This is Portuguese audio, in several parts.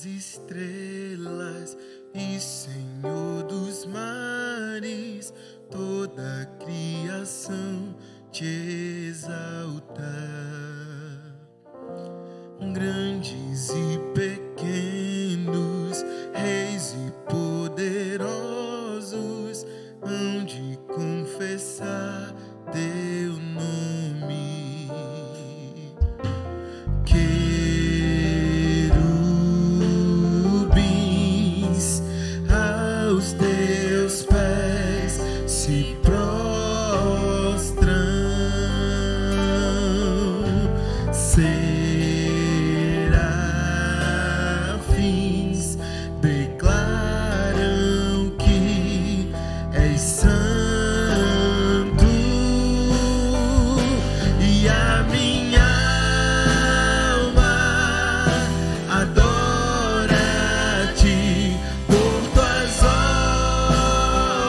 estrelas e Senhor dos mares, toda a criação te exalta. Grandes e pequenos, reis e poderosos, hão de confessar teu nome. Querubins aos teus pés se prostram, serafins declaram que és santo, e a minha alma adora-te por tuas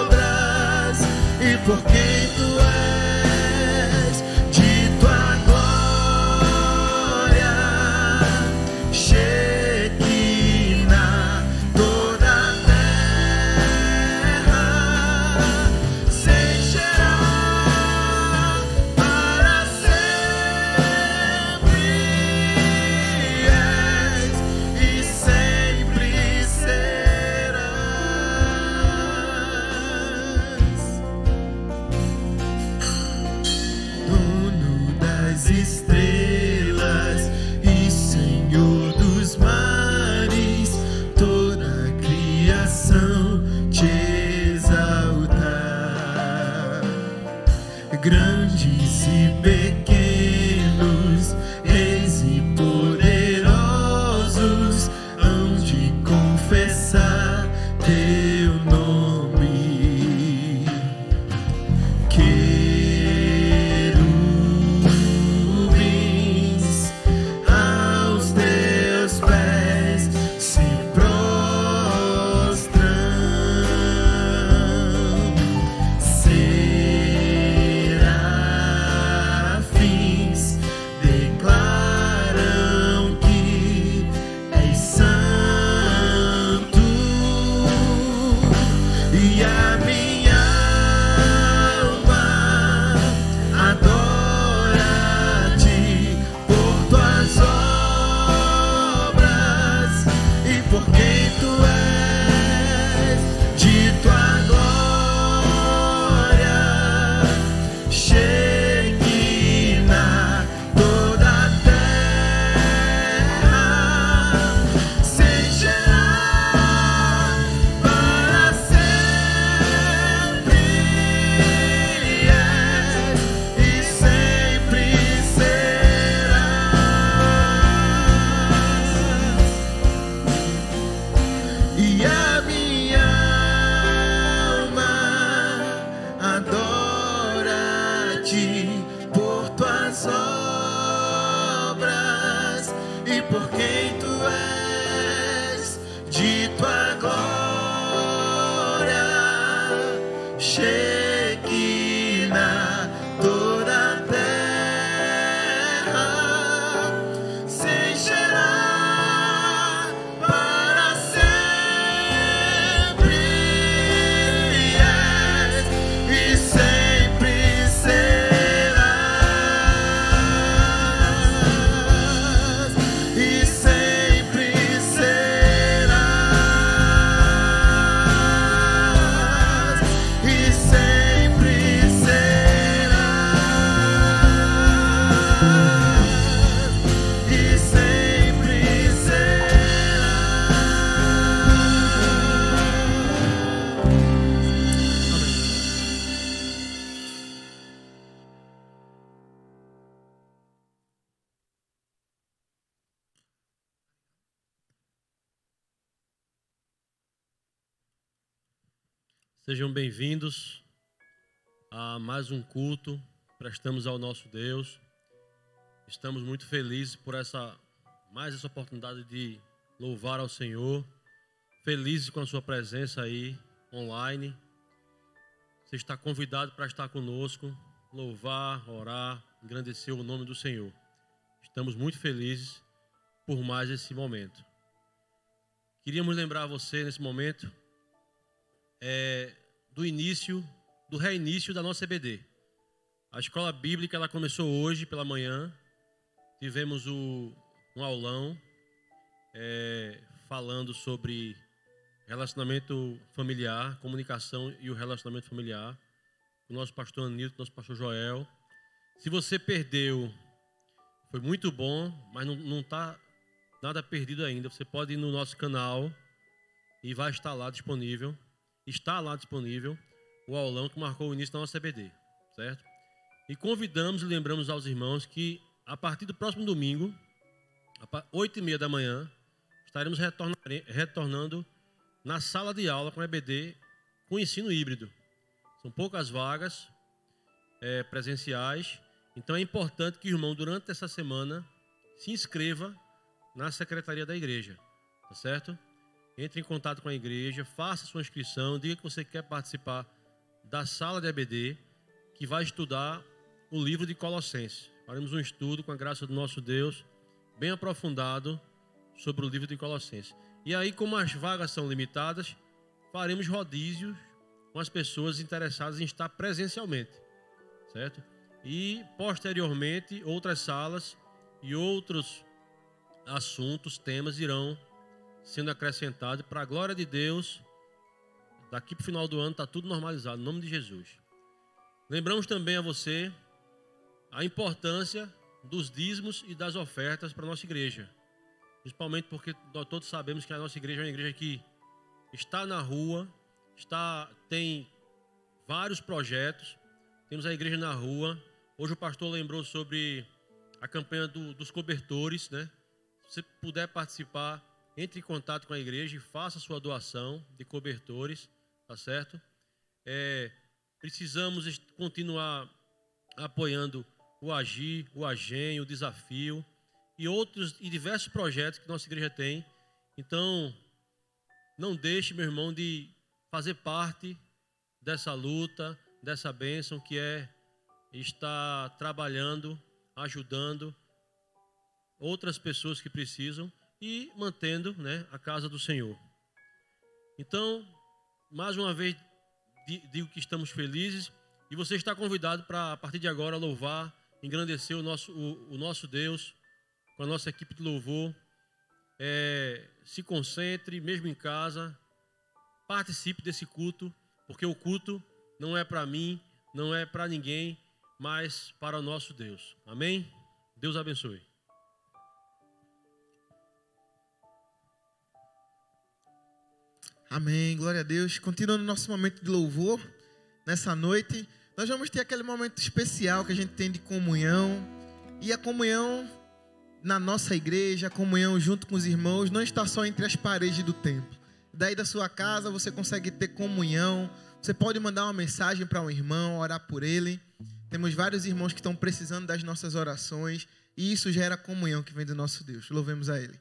obras e por quem tu és, de tua glória, Shekinah, toda a terra se encherá para sempre, és e sempre serás. Dono das estrelas e Senhor dos mares, toda a criação te exalta. Grandes e pequenos, reis e poderosos, hão de confessar teu nome. Querubins aos teus pés se prostram, serafins declaram que és santo, e a minha alma adora-te por tuas obras e por quem tu és, de tua glória, Shekinah, toda a terra se encherá para sempre, és e sempre serás. E a minha alma adora-te por tuas obras e por quem tu és, de tua glória, Shekinah, toda a terra se encherá para sempre, és e sempre serás, e sempre serás, e sempre serás, e sempre Sejam bem-vindos a mais um culto. Prestamos ao nosso Deus. Estamos muito felizes por mais essa oportunidade de louvar ao Senhor. Felizes com a sua presença aí online. Você está convidado para estar conosco, louvar, orar, engrandecer o nome do Senhor. Estamos muito felizes por mais esse momento. queríamos lembrar você nesse momento do reinício da nossa EBD. A escola bíblica ela começou hoje pela manhã. Tivemos um aulão falando sobre relacionamento familiar, comunicação e o relacionamento familiar. O nosso pastor Anilton, nosso pastor Joel. Se você perdeu, foi muito bom, mas não está nada perdido ainda. Você pode ir no nosso canal e vai estar lá disponível. Está lá disponível o aulão que marcou o início da nossa EBD, certo? E convidamos e lembramos aos irmãos que a partir do próximo domingo, 8h30 da manhã, estaremos retornando na sala de aula com a EBD com ensino híbrido. São poucas vagas presenciais, então é importante que o irmão, durante essa semana, se inscreva na secretaria da igreja, tá certo? Entre em contato com a igreja, faça sua inscrição, diga que você quer participar da sala de EBD, que vai estudar o livro de Colossenses. Faremos um estudo, com a graça do nosso Deus, bem aprofundado sobre o livro de Colossenses. E aí, como as vagas são limitadas, faremos rodízios com as pessoas interessadas em estar presencialmente, certo? E, posteriormente, outras salas e outros assuntos, temas irão sendo acrescentados para a glória de Deus. Daqui para o final do ano está tudo normalizado, em nome de Jesus. Lembramos também a você a importância dos dízimos e das ofertas para a nossa igreja. Principalmente porque nós todos sabemos que a nossa igreja é uma igreja que está na rua, tem vários projetos. Temos a igreja na rua. Hoje o pastor lembrou sobre a campanha dos cobertores, né? Se você puder participar, entre em contato com a igreja e faça a sua doação de cobertores, tá certo? Precisamos continuar apoiando o Agir, o Agem, o Desafio e diversos projetos que nossa igreja tem. Então, não deixe, meu irmão, de fazer parte dessa luta, dessa bênção que é estar trabalhando, ajudando outras pessoas que precisam e mantendo, né, a casa do Senhor. Então, mais uma vez, digo que estamos felizes e você está convidado para, a partir de agora, louvar, engrandecer o nosso Deus com a nossa equipe de louvor. Se concentre, mesmo em casa, participe desse culto, porque o culto não é para mim, não é para ninguém, mas para o nosso Deus. Amém? Deus abençoe. Amém, glória a Deus. Continuando nosso momento de louvor, nessa noite, nós vamos ter aquele momento especial que a gente tem de comunhão. E a comunhão na nossa igreja, a comunhão junto com os irmãos, não está só entre as paredes do templo. Daí da sua casa você consegue ter comunhão. Você pode mandar uma mensagem para um irmão, orar por ele. Temos vários irmãos que estão precisando das nossas orações. E isso gera comunhão que vem do nosso Deus. Louvemos a Ele.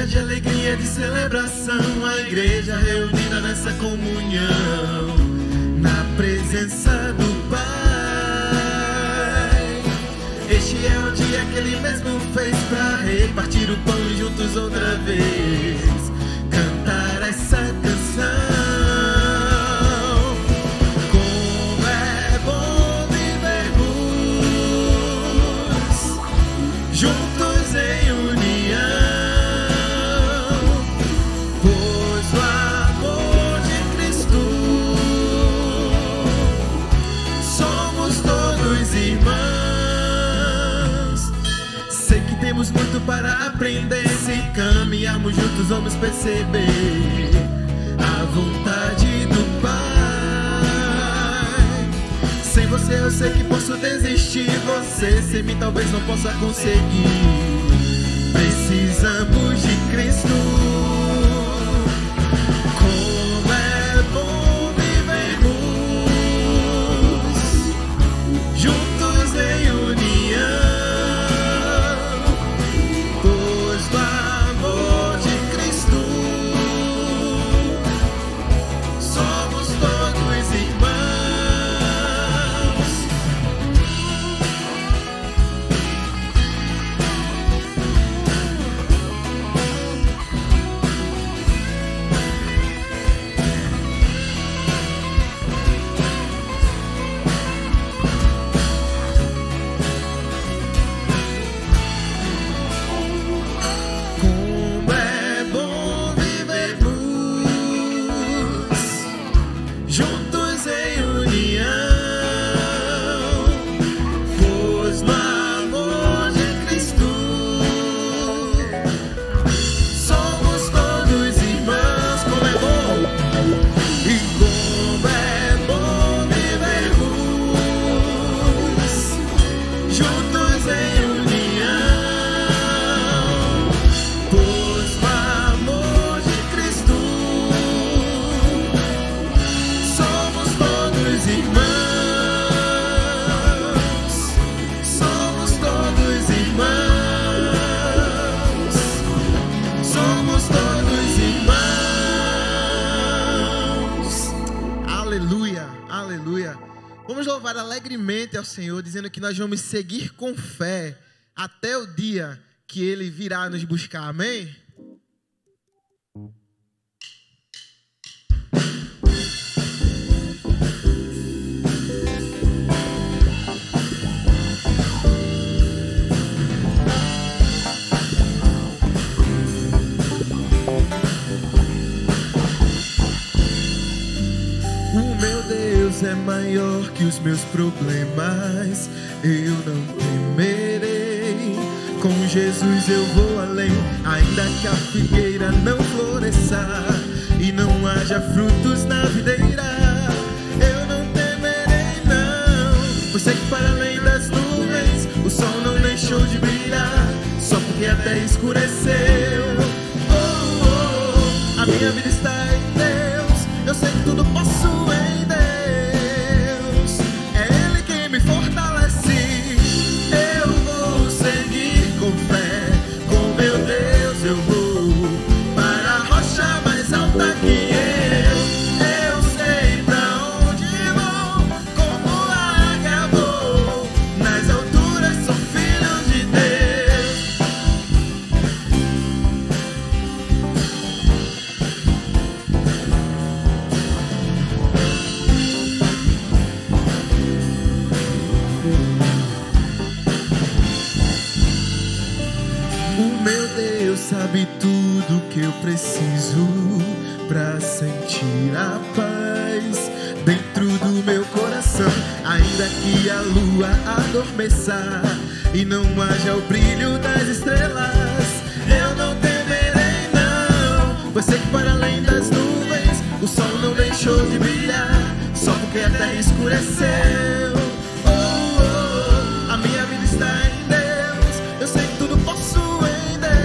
De alegria, de celebração, a igreja reunida nessa comunhão, na presença do Pai. Este é o dia que Ele mesmo fez para repartir o pão e juntos outra vez cantar essa canção. Como é bom vivermos juntos em união. Temos muito para aprender. Se caminharmos juntos vamos perceber a vontade do Pai. Sem você eu sei que posso desistir. Você sem mim talvez não possa conseguir. Precisamos de Cristo. Como é bom vivermos Vamos louvar alegremente ao Senhor, dizendo que nós vamos seguir com fé até o dia que Ele virá nos buscar. Amém? É maior que os meus problemas, eu não temerei. Com Jesus eu vou além, ainda que a figueira não floresça e não haja frutos na videira, eu não temerei não. Você que para além das nuvens, o sol não deixou de brilhar, só porque a terra escureceu. A minha vida está em Deus, eu sei que tudo posso em Deus. Sabe tudo que eu preciso pra sentir a paz dentro do meu coração. Ainda que a lua adormeça e não haja o brilho das estrelas, eu não temerei não. Pois sei que para além das nuvens o sol não deixou de brilhar, só porque a terra escureceu. A minha vida está em Deus, eu sei que tudo posso em Deus.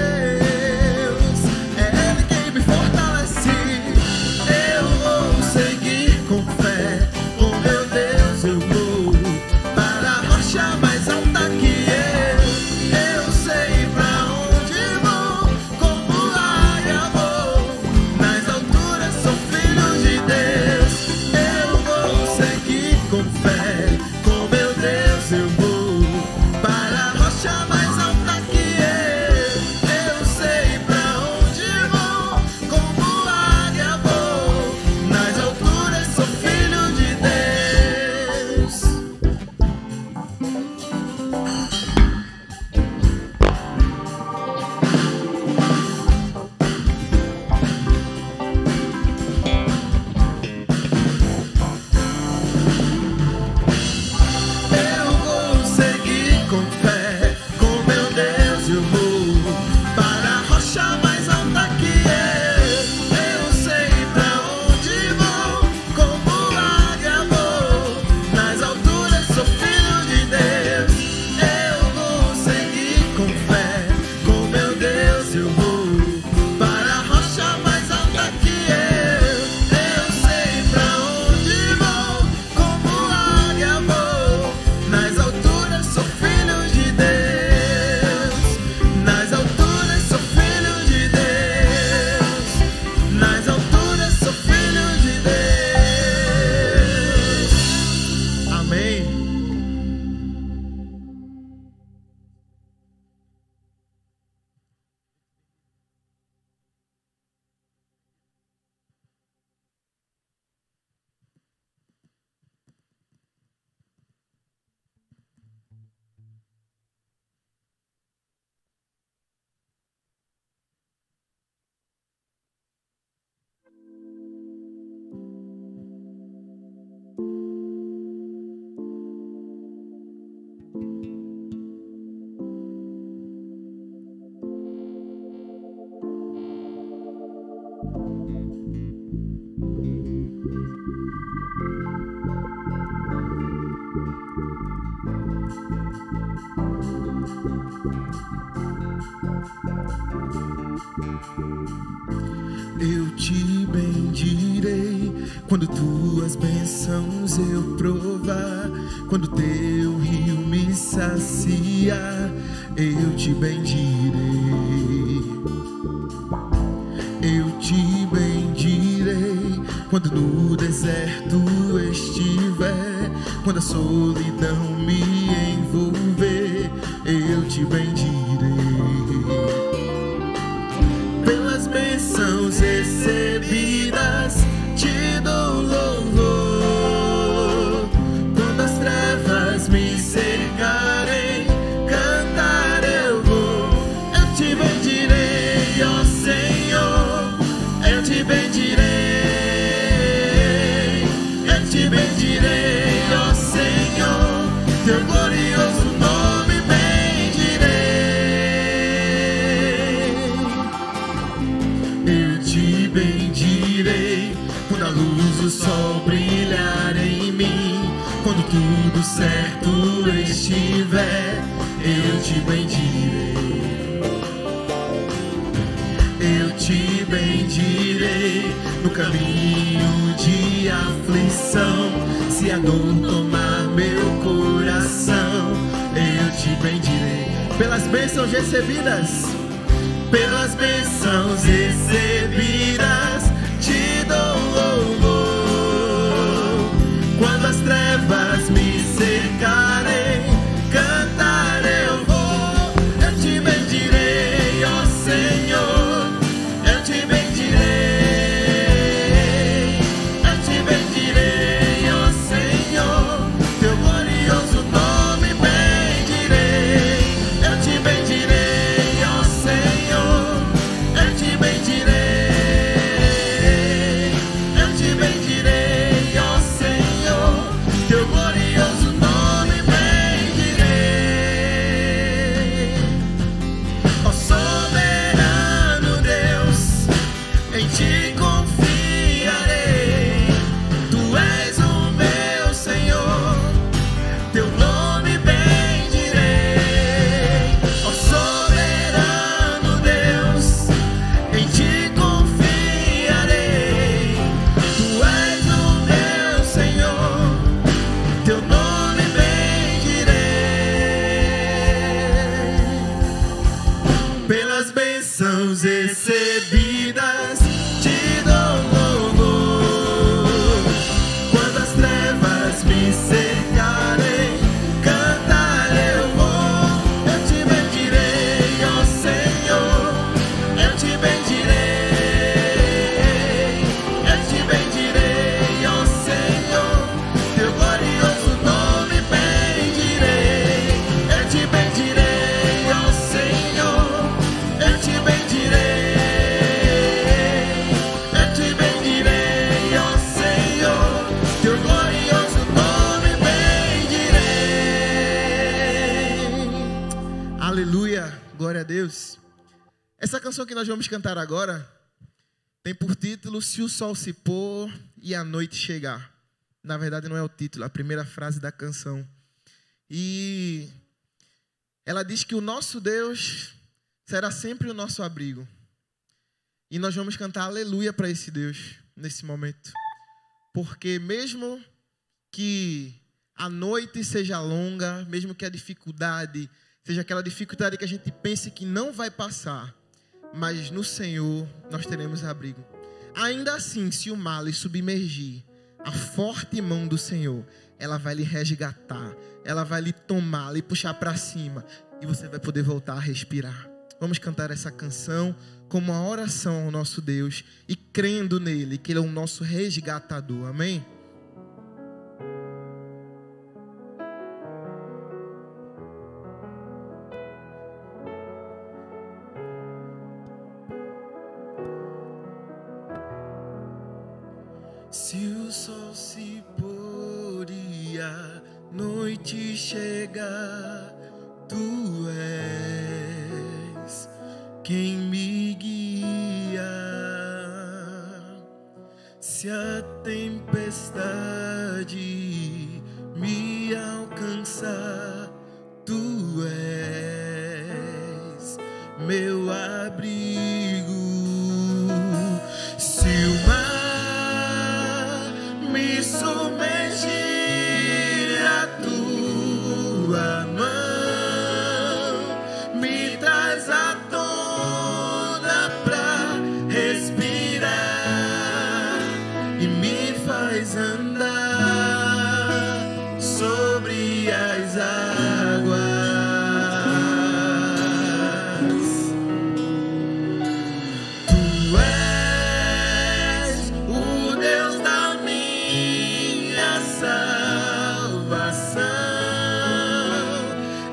Eu te bendirei quando tuas bênçãos eu provar, quando teu rio me saciar, eu te bendirei. Eu te bendirei quando no deserto estiver, quando Quando a solidão me envolver, eu te bendirei. Pelas bênçãos recebidas, te dou louvor. Quando as trevas me cercarem, cantar eu vou. Eu te bendirei, ó Senhor, eu te bendirei. Eu te bendirei, ó Senhor, teu glorioso nome bendirei. Eu te bendirei quando a luz do sol brilhar em mim. Quando tudo certo estiver, eu te bendirei. Eu te bendirei no caminho de aflição. Se a dor tomar meu coração, eu te bendirei. Pelas bênçãos recebidas, pelas bênçãos recebidas, te dou louvor. Quando as trevas me cercarem, cantar eu vou. Eu te bendirei, ó Senhor, eu te bendirei. Eu te bendirei, ó Senhor, teu glorioso nome bendirei. Eu te bendirei, ó Senhor, eu te bendirei. Eu te bendirei, ó Senhor, teu glorioso nome bendirei. Ó soberano Deus, em ti confiarei. Tu és o meu Senhor, teu nome bendirei. Ó soberano Deus, em ti confiarei. Tu és o meu Senhor, teu nome bendirei. Pelas bênçãos recebidas, te dou louvor. Quando as trevas me cercarem, cantar eu vou. Eu te bendirei, ó Senhor, eu te bendirei. Eu te bendirei, ó Senhor, teu glorioso nome bendirei. Eu te bendirei, ó Senhor, eu te bendirei. Eu te bendirei, ó Senhor, teu glorioso nome bendirei. Aleluia, glória a Deus. Essa canção que nós vamos cantar agora tem por título Se o Sol se Pôr e a Noite Chegar. Na verdade não é o título, é a primeira frase da canção. E ela diz que o nosso Deus será sempre o nosso abrigo. E nós vamos cantar aleluia para esse Deus nesse momento. Porque mesmo que a noite seja longa, mesmo que a dificuldade seja aquela dificuldade que a gente pense que não vai passar, mas no Senhor nós teremos abrigo. Ainda assim, se o mar lhe submergir, a forte mão do Senhor, ela vai lhe resgatar, ela vai lhe tomar, lhe puxar para cima, e você vai poder voltar a respirar. Vamos cantar essa canção como uma oração ao nosso Deus e crendo nele, que ele é o nosso resgatador. Amém? Se o sol se pôr e a noite chegar, tu és quem me guia. Se a tempestade me alcançar, tu és meu abrigo. Se o mar me submergir, a tua mão me traz à tona pra respirar e me faz andar sobre as águas. Tu és o Deus da minha salvação.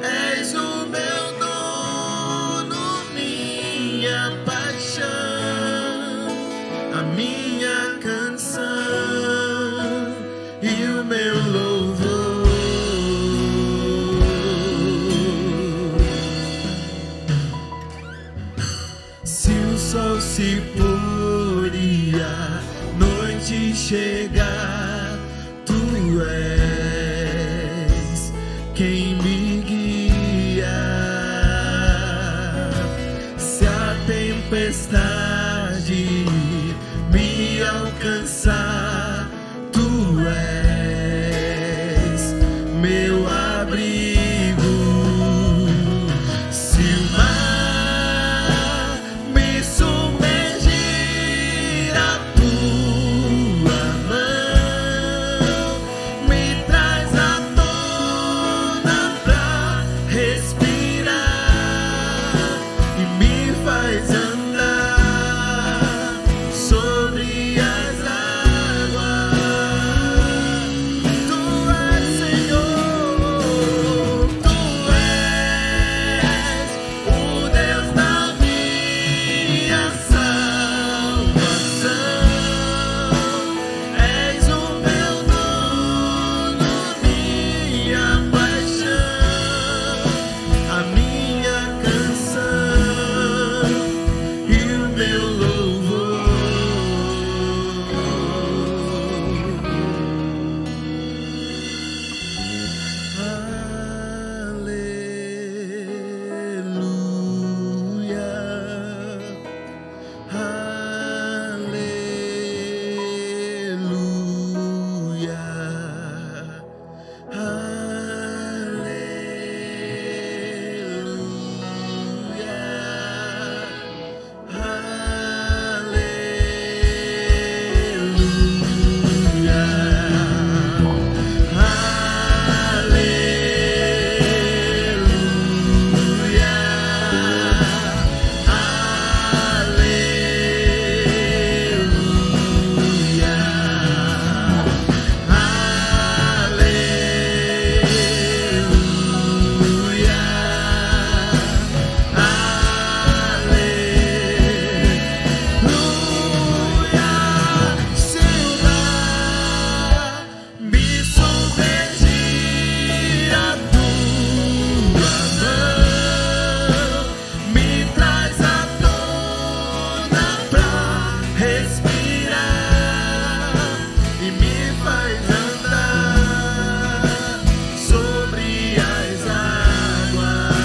És o meu dono, minha paixão, a minha canção e o meu louvor. Se o sol se pôr e a noite chegar, tu és quem me guia. Se a tempestade me alcançar, tu és meu abrigo. Se o mar me submergir, a tua mão me traz à tona pra respirar e me faz andar sobre as águas. Tu és Senhor, tu és o Deus da minha salvação. És o meu dono, minha paixão, a minha canção e o meu louvor. Aleluia, aleluia, Se o mar me submergir, a tua mão me traz à tona pra respirar e me faz andar sobre as águas.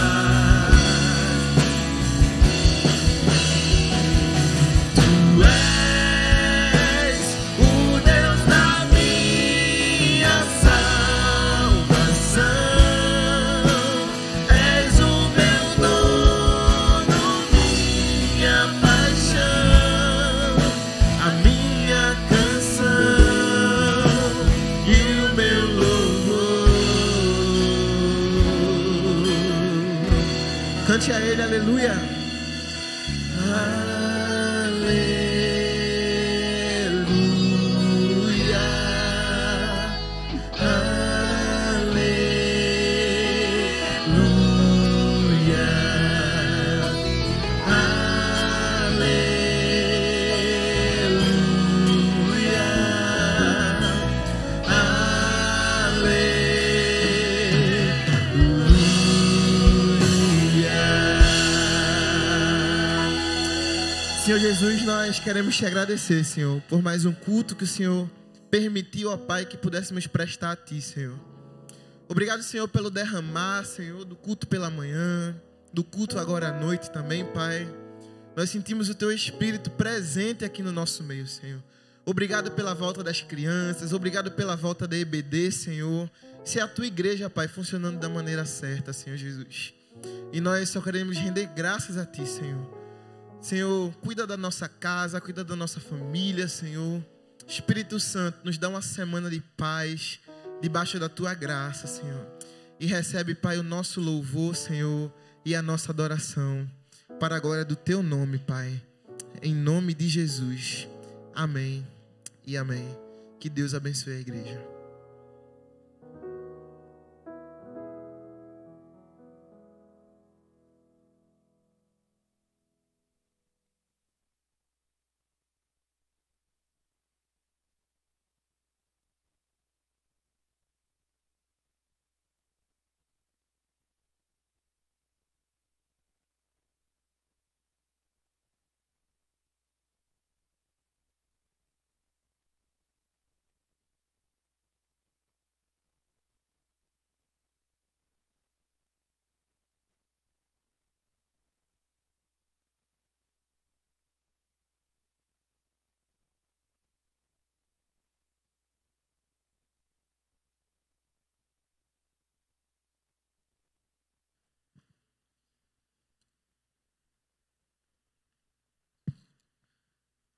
Tu és o Deus da minha salvação. És o meu dono, minha paixão, a minha canção e o meu louvor. Cante a Ele, aleluia. Aleluia, aleluia, Senhor Jesus, nós queremos te agradecer, Senhor, por mais um culto que o Senhor permitiu, ó Pai, que pudéssemos prestar a Ti, Senhor. Obrigado, Senhor, pelo derramar, Senhor, do culto pela manhã, do culto agora à noite também, Pai. Nós sentimos o Teu Espírito presente aqui no nosso meio, Senhor. Obrigado pela volta das crianças, obrigado pela volta da EBD, Senhor. Se é a Tua igreja, Pai, funcionando da maneira certa, Senhor Jesus. E nós só queremos render graças a Ti, Senhor. Senhor, cuida da nossa casa, cuida da nossa família, Senhor. Espírito Santo, nos dá uma semana de paz, debaixo da Tua graça, Senhor. e recebe, Pai, o nosso louvor, Senhor, e a nossa adoração, para a glória do Teu nome, Pai, em nome de Jesus. Amém e amém. Que Deus abençoe a igreja.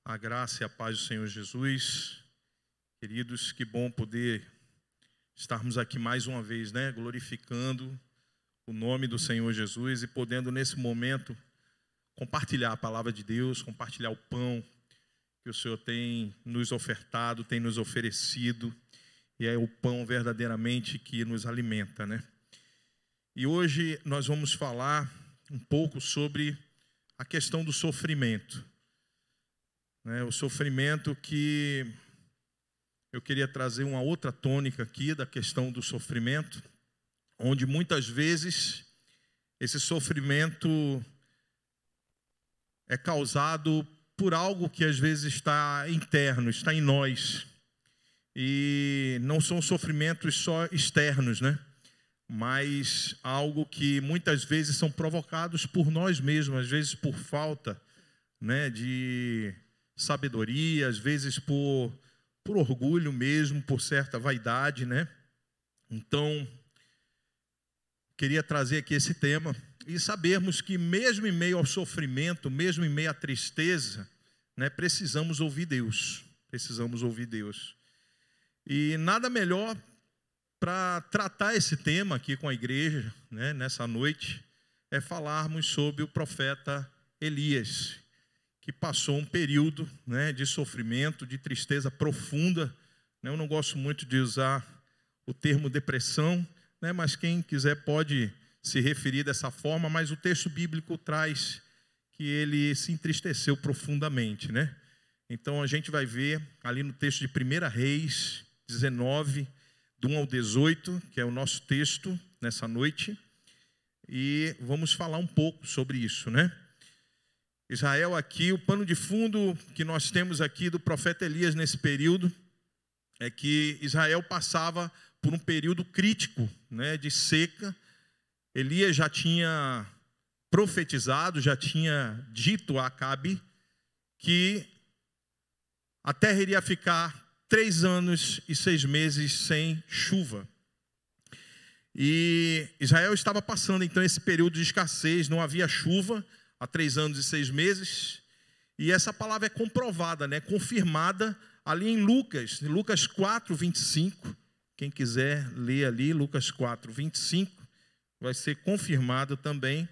A graça e a paz do Senhor Jesus. Queridos, que bom poder estarmos aqui mais uma vez, né? Glorificando o nome do Senhor Jesus e podendo nesse momento compartilhar a palavra de Deus, compartilhar o pão que o Senhor tem nos ofertado, tem nos oferecido, e é o pão verdadeiramente que nos alimenta, né? E hoje nós vamos falar um pouco sobre a questão do sofrimento. O sofrimento, que eu queria trazer uma outra tônica aqui da questão do sofrimento, onde muitas vezes esse sofrimento é causado por algo que às vezes está interno, está em nós. E não são sofrimentos só externos, né? Mas algo que muitas vezes são provocados por nós mesmos, às vezes por falta, né, de sabedoria, às vezes por orgulho mesmo, por certa vaidade, né? Então, queria trazer aqui esse tema e sabermos que mesmo em meio ao sofrimento, mesmo em meio à tristeza, né, precisamos ouvir Deus, E nada melhor para tratar esse tema aqui com a igreja, né, nessa noite, é falarmos sobre o profeta Elias, que passou um período, né, de sofrimento, de tristeza profunda. Eu não gosto muito de usar o termo depressão, né, mas quem quiser pode se referir dessa forma, mas o texto bíblico traz que ele se entristeceu profundamente, né? Então a gente vai ver ali no texto de 1 Reis 19, do 1 ao 18, que é o nosso texto nessa noite, e vamos falar um pouco sobre isso, né? Israel aqui, o pano de fundo que nós temos aqui do profeta Elias nesse período é que Israel passava por um período crítico, né, de seca. Elias já tinha profetizado, já tinha dito a Acabe que a terra iria ficar 3 anos e 6 meses sem chuva. E Israel estava passando então esse período de escassez, não havia chuva há 3 anos e 6 meses, e essa palavra é comprovada, né, confirmada ali em Lucas 4, 25, quem quiser ler ali, Lucas 4, 25, vai ser confirmado também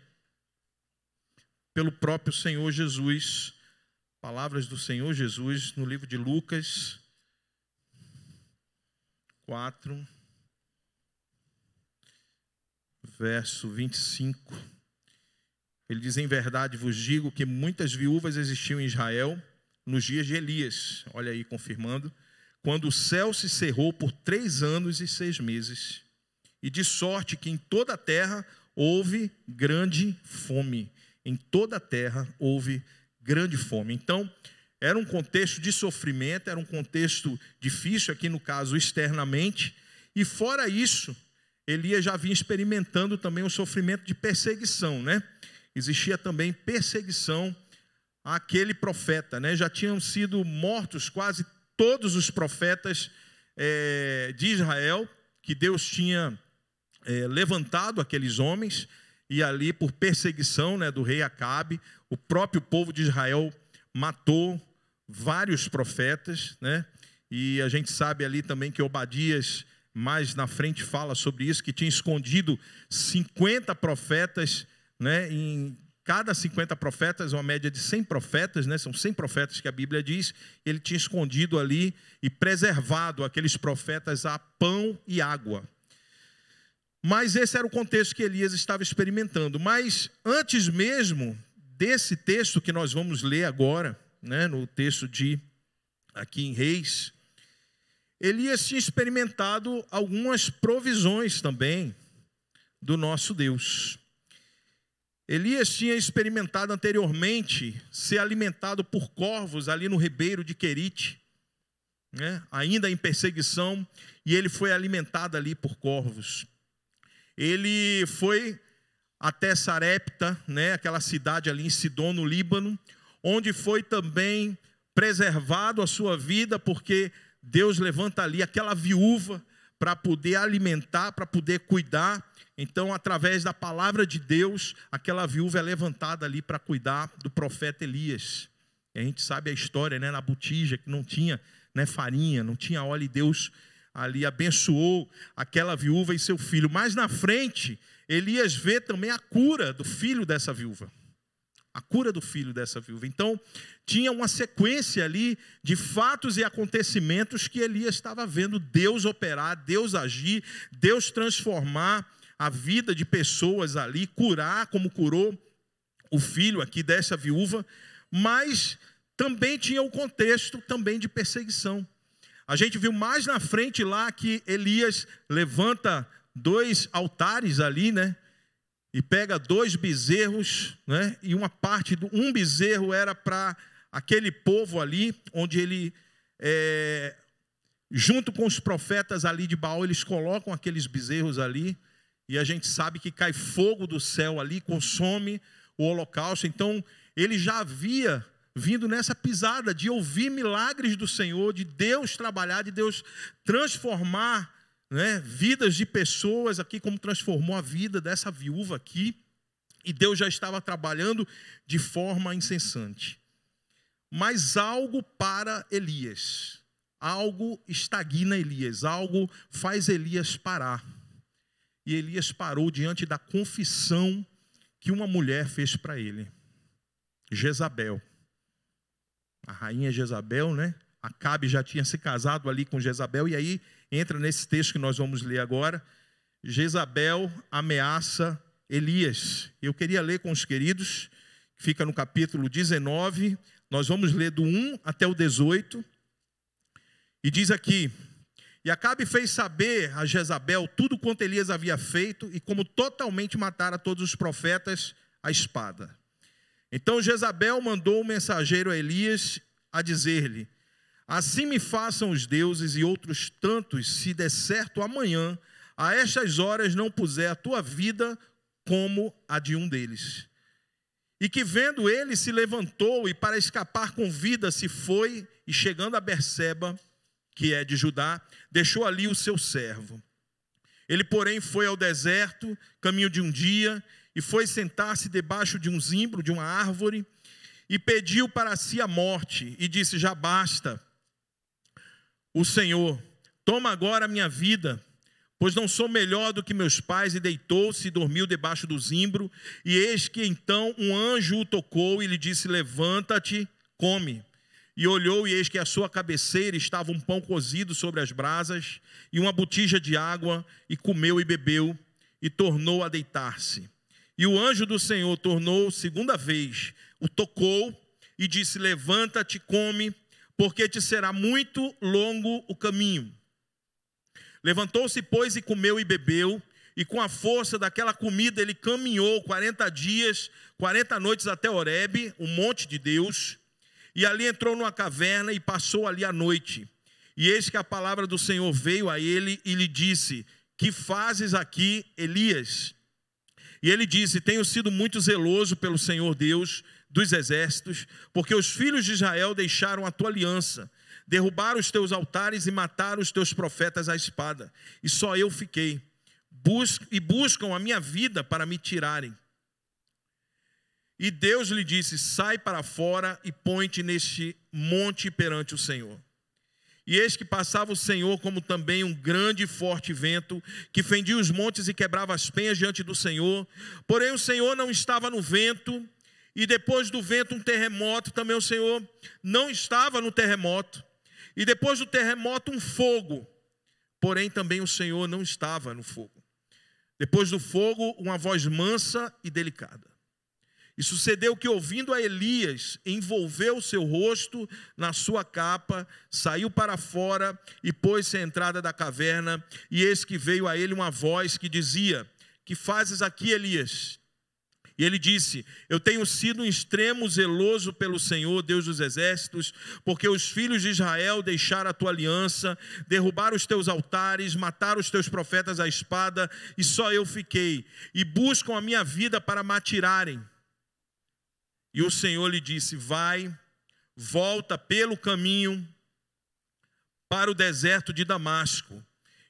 pelo próprio Senhor Jesus, palavras do Senhor Jesus no livro de Lucas 4, verso 25, ele diz: em verdade vos digo que muitas viúvas existiam em Israel nos dias de Elias, olha aí confirmando, quando o céu se cerrou por 3 anos e 6 meses, e de sorte que em toda a terra houve grande fome, em toda a terra houve grande fome. Então, era um contexto de sofrimento, era um contexto difícil, aqui no caso externamente, e fora isso, Elias já vinha experimentando também o sofrimento de perseguição, né? Existia também perseguição àquele profeta, né? Já tinham sido mortos quase todos os profetas de Israel, que Deus tinha levantado aqueles homens, e ali por perseguição, né, do rei Acabe, o próprio povo de Israel matou vários profetas, né? E a gente sabe ali também que Obadias mais na frente fala sobre isso, que tinha escondido 50 profetas, né? Em cada 50 profetas, uma média de 100 profetas, né? São 100 profetas que a Bíblia diz. Ele tinha escondido ali e preservado aqueles profetas a pão e água. Mas esse era o contexto que Elias estava experimentando. Mas antes mesmo desse texto que nós vamos ler agora, né? No texto aqui em Reis, Elias tinha experimentado algumas provisões também do nosso Deus. Elias tinha experimentado anteriormente ser alimentado por corvos ali no ribeiro de Querite, né? Ainda em perseguição, e ele foi alimentado ali por corvos. Ele foi até Sarepta, né? Aquela cidade ali em Sidom, no Líbano, onde foi também preservado a sua vida, porque Deus levanta ali aquela viúva para poder alimentar, para poder cuidar. Então, através da palavra de Deus, aquela viúva é levantada ali para cuidar do profeta Elias. E a gente sabe a história, né? Na botija, que não tinha, né, farinha, não tinha óleo, e Deus ali abençoou aquela viúva e seu filho. Mas na frente, Elias vê também a cura do filho dessa viúva. A cura do filho dessa viúva. Então, tinha uma sequência ali de fatos e acontecimentos que Elias estava vendo Deus operar, Deus agir, Deus transformar a vida de pessoas ali, curar como curou o filho aqui dessa viúva, mas também tinha o contexto também de perseguição. A gente viu mais na frente lá que Elias levanta 2 altares ali, né? E pega 2 bezerros, né? E uma parte um bezerro era para aquele povo ali, onde ele, junto com os profetas ali de Baal, eles colocam aqueles bezerros ali, e a gente sabe que cai fogo do céu ali, consome o holocausto. Então, ele já havia vindo nessa pisada de ouvir milagres do Senhor, de Deus trabalhar, de Deus transformar, né, vidas de pessoas aqui, como transformou a vida dessa viúva aqui, e Deus já estava trabalhando de forma incessante. Mas algo para Elias, algo estagna Elias, algo faz Elias parar. E Elias parou diante da confissão que uma mulher fez para ele. Jezabel, a rainha Jezabel, né? Acabe já tinha se casado ali com Jezabel, e aí entra nesse texto que nós vamos ler agora. Jezabel ameaça Elias. Eu queria ler com os queridos, que fica no capítulo 19, nós vamos ler do 1 até o 18, e diz aqui: e Acabe fez saber a Jezabel tudo quanto Elias havia feito, e como totalmente matara todos os profetas à espada. Então Jezabel mandou um mensageiro a Elias a dizer-lhe: assim me façam os deuses e outros tantos, se der certo amanhã, a estas horas não puser a tua vida como a de um deles. E que vendo ele se levantou e para escapar com vida se foi, e chegando a Berseba, que é de Judá, deixou ali o seu servo. Ele, porém, foi ao deserto, caminho de um dia, e foi sentar-se debaixo de um zimbro, de uma árvore, e pediu para si a morte, e disse: já basta, o Senhor, toma agora a minha vida, pois não sou melhor do que meus pais. E deitou-se e dormiu debaixo do zimbro, e eis que então um anjo o tocou e lhe disse: levanta-te, come. E olhou, e eis que à sua cabeceira estava um pão cozido sobre as brasas, e uma botija de água, e comeu e bebeu, e tornou a deitar-se. E o anjo do Senhor tornou segunda vez, o tocou, e disse: levanta-te, come, porque te será muito longo o caminho. Levantou-se, pois, e comeu e bebeu, e com a força daquela comida ele caminhou 40 dias, 40 noites até Horebe, o monte de Deus, e ali entrou numa caverna e passou ali a noite. E eis que a palavra do Senhor veio a ele e lhe disse: que fazes aqui, Elias? E ele disse: tenho sido muito zeloso pelo Senhor Deus dos exércitos, porque os filhos de Israel deixaram a tua aliança, derrubaram os teus altares e mataram os teus profetas à espada, e só eu fiquei. Buscam a minha vida para me tirarem. E Deus lhe disse: sai para fora e põe-te neste monte perante o Senhor. E eis que passava o Senhor como também um grande e forte vento, que fendia os montes e quebrava as penhas diante do Senhor. Porém o Senhor não estava no vento, e depois do vento um terremoto, também o Senhor não estava no terremoto. E depois do terremoto um fogo, porém também o Senhor não estava no fogo. Depois do fogo uma voz mansa e delicada. E sucedeu que, ouvindo a Elias, envolveu o seu rosto na sua capa, saiu para fora e pôs-se à entrada da caverna. E eis que veio a ele uma voz que dizia: que fazes aqui, Elias? E ele disse: eu tenho sido um extremo zeloso pelo Senhor, Deus dos exércitos, porque os filhos de Israel deixaram a tua aliança, derrubaram os teus altares, mataram os teus profetas à espada, e só eu fiquei, e buscam a minha vida para me atirarem. E o Senhor lhe disse: vai, volta pelo caminho para o deserto de Damasco,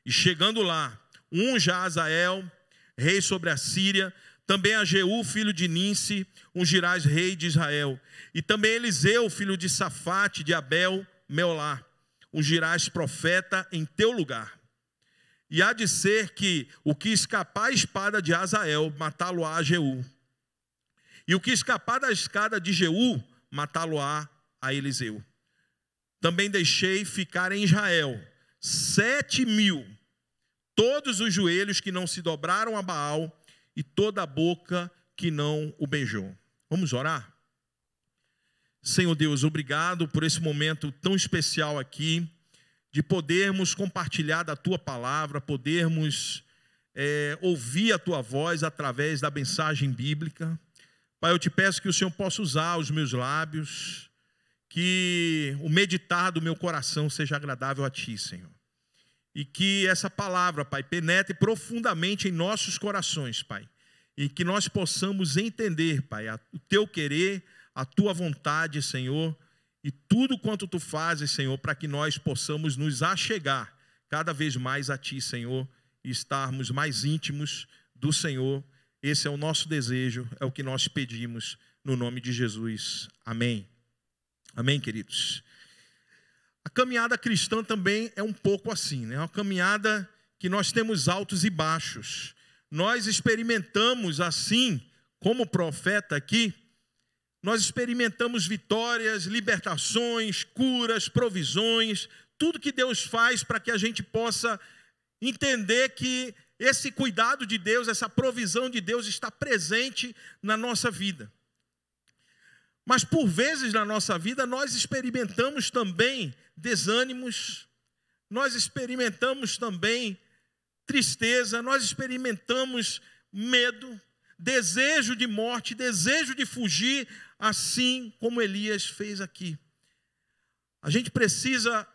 e chegando lá, unja a Azael, rei sobre a Síria, também a Jeú, filho de Ninsi, ungirás rei de Israel, e também Eliseu, filho de Safate, de Abel, Meolá, ungirás profeta em teu lugar. E há de ser que o que escapar a espada de Azael, matá-lo-á a Jeú. E o que escapar da espada de Jeú, matá-lo-á a Eliseu. Também deixei ficar em Israel 7.000, todos os joelhos que não se dobraram a Baal, e toda a boca que não o beijou. Vamos orar? Senhor Deus, obrigado por esse momento tão especial aqui, de podermos compartilhar da Tua palavra, podermos ouvir a Tua voz através da mensagem bíblica. Pai, eu te peço que o Senhor possa usar os meus lábios, que o meditar do meu coração seja agradável a Ti, Senhor. E que essa palavra, Pai, penetre profundamente em nossos corações, Pai. E que nós possamos entender, Pai, o Teu querer, a Tua vontade, Senhor. E tudo quanto Tu fazes, Senhor, para que nós possamos nos achegar cada vez mais a Ti, Senhor. E estarmos mais íntimos do Senhor. Esse é o nosso desejo, é o que nós pedimos no nome de Jesus. Amém. Amém, queridos. A caminhada cristã também é um pouco assim, né? É uma caminhada que nós temos altos e baixos. Nós experimentamos assim, como profeta aqui, nós experimentamos vitórias, libertações, curas, provisões, tudo que Deus faz para que a gente possa entender que esse cuidado de Deus, essa provisão de Deus está presente na nossa vida. Mas por vezes na nossa vida nós experimentamos também desânimos, nós experimentamos também tristeza, nós experimentamos medo, desejo de morte, desejo de fugir, assim como Elias fez aqui. A gente precisa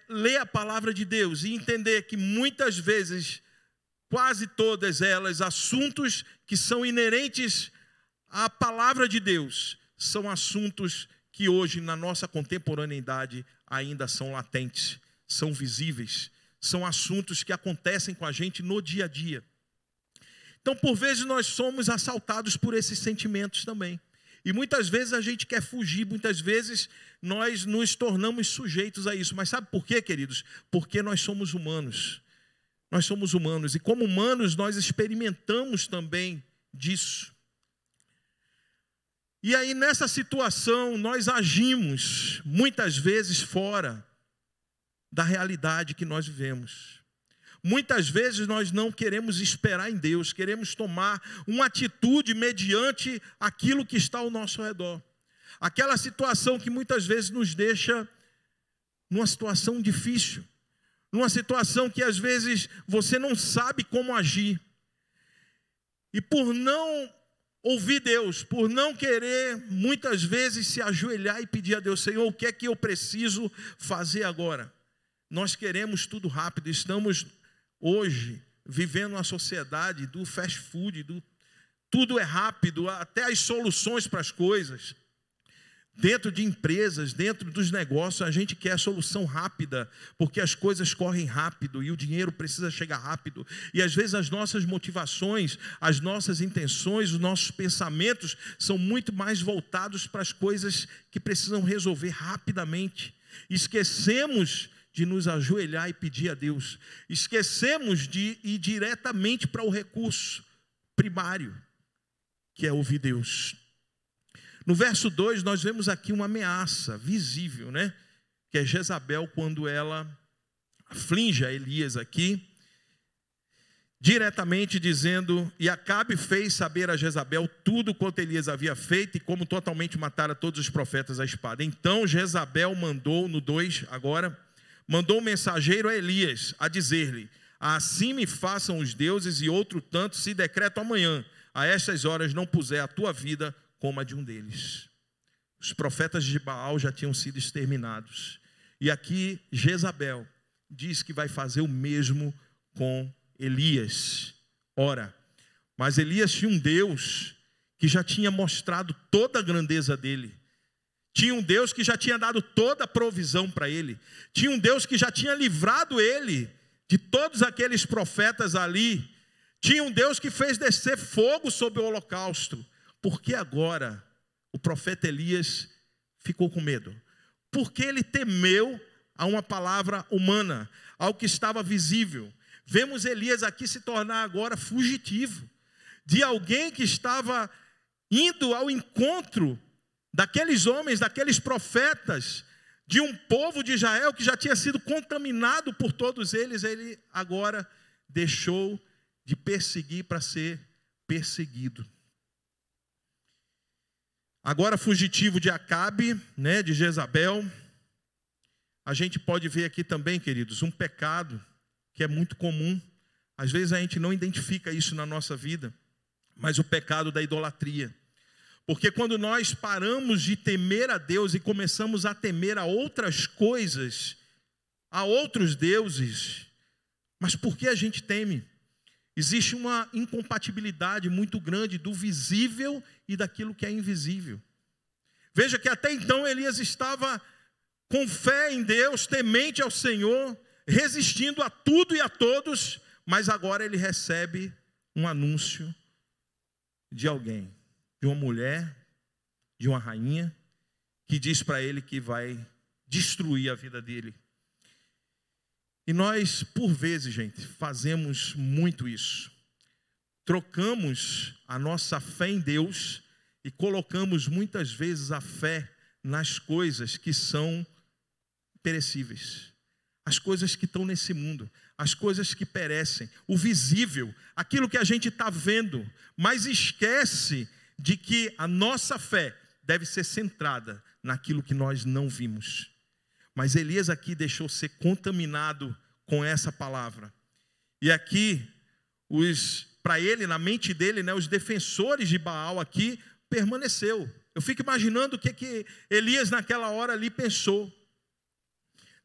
ler a palavra de Deus e entender que muitas vezes, quase todas elas, assuntos que são inerentes à palavra de Deus, são assuntos que hoje, na nossa contemporaneidade, ainda são latentes, são visíveis, são assuntos que acontecem com a gente no dia a dia. Então, por vezes, nós somos assaltados por esses sentimentos também. E muitas vezes a gente quer fugir, muitas vezes nós nos tornamos sujeitos a isso. Mas sabe por quê, queridos? Porque nós somos humanos. Nós somos humanos e como humanos nós experimentamos também disso. E aí nessa situação nós agimos muitas vezes fora da realidade que nós vivemos. Muitas vezes nós não queremos esperar em Deus, queremos tomar uma atitude mediante aquilo que está ao nosso redor. Aquela situação que muitas vezes nos deixa numa situação difícil, numa situação que às vezes você não sabe como agir. E por não ouvir Deus, por não querer muitas vezes se ajoelhar e pedir a Deus: Senhor, o que é que eu preciso fazer agora? Nós queremos tudo rápido, estamos hoje vivendo uma sociedade do fast food, tudo é rápido, até as soluções para as coisas. Dentro de empresas, dentro dos negócios, a gente quer a solução rápida, porque as coisas correm rápido e o dinheiro precisa chegar rápido. E às vezes as nossas motivações, as nossas intenções, os nossos pensamentos são muito mais voltados para as coisas que precisam resolver rapidamente. Esquecemos de nos ajoelhar e pedir a Deus. Esquecemos de ir diretamente para o recurso primário, que é ouvir Deus. No verso 2, nós vemos aqui uma ameaça visível, né? Que é Jezabel, quando ela aflige a Elias aqui, diretamente dizendo: e Acabe fez saber a Jezabel tudo quanto Elias havia feito e como totalmente matara todos os profetas à espada. Então Jezabel mandou, no 2 agora, mandou um mensageiro a Elias a dizer-lhe: assim me façam os deuses e outro tanto se decreto amanhã, a estas horas não puser a tua vida como a de um deles. Os profetas de Baal já tinham sido exterminados. E aqui Jezabel diz que vai fazer o mesmo com Elias. Ora, mas Elias tinha um Deus que já tinha mostrado toda a grandeza dele. Tinha um Deus que já tinha dado toda a provisão para ele. Tinha um Deus que já tinha livrado ele de todos aqueles profetas ali. Tinha um Deus que fez descer fogo sobre o holocausto. Por que agora o profeta Elias ficou com medo? Porque ele temeu a uma palavra humana, ao que estava visível. Vemos Elias aqui se tornar agora fugitivo, de alguém que estava indo ao encontro daqueles homens, daqueles profetas, de um povo de Israel que já tinha sido contaminado por todos eles. Ele agora deixou de perseguir para ser perseguido. Agora fugitivo de Acabe, né, de Jezabel. A gente pode ver aqui também, queridos, um pecado que é muito comum. Às vezes a gente não identifica isso na nossa vida, mas o pecado da idolatria. Porque quando nós paramos de temer a Deus e começamos a temer a outras coisas, a outros deuses, mas por que a gente teme? Existe uma incompatibilidade muito grande do visível e daquilo que é invisível. Veja que até então Elias estava com fé em Deus, temente ao Senhor, resistindo a tudo e a todos, mas agora ele recebe um anúncio de alguém, de uma mulher, de uma rainha, que diz para ele que vai destruir a vida dele. E nós, por vezes, gente, fazemos muito isso. Trocamos a nossa fé em Deus e colocamos muitas vezes a fé nas coisas que são perecíveis. As coisas que estão nesse mundo, as coisas que perecem, o visível, aquilo que a gente está vendo, mas esquece de que a nossa fé deve ser centrada naquilo que nós não vimos. Mas Elias aqui deixou ser contaminado com essa palavra. E aqui, para ele, na mente dele, né, os defensores de Baal aqui permaneceu. Eu fico imaginando o que Elias naquela hora ali pensou.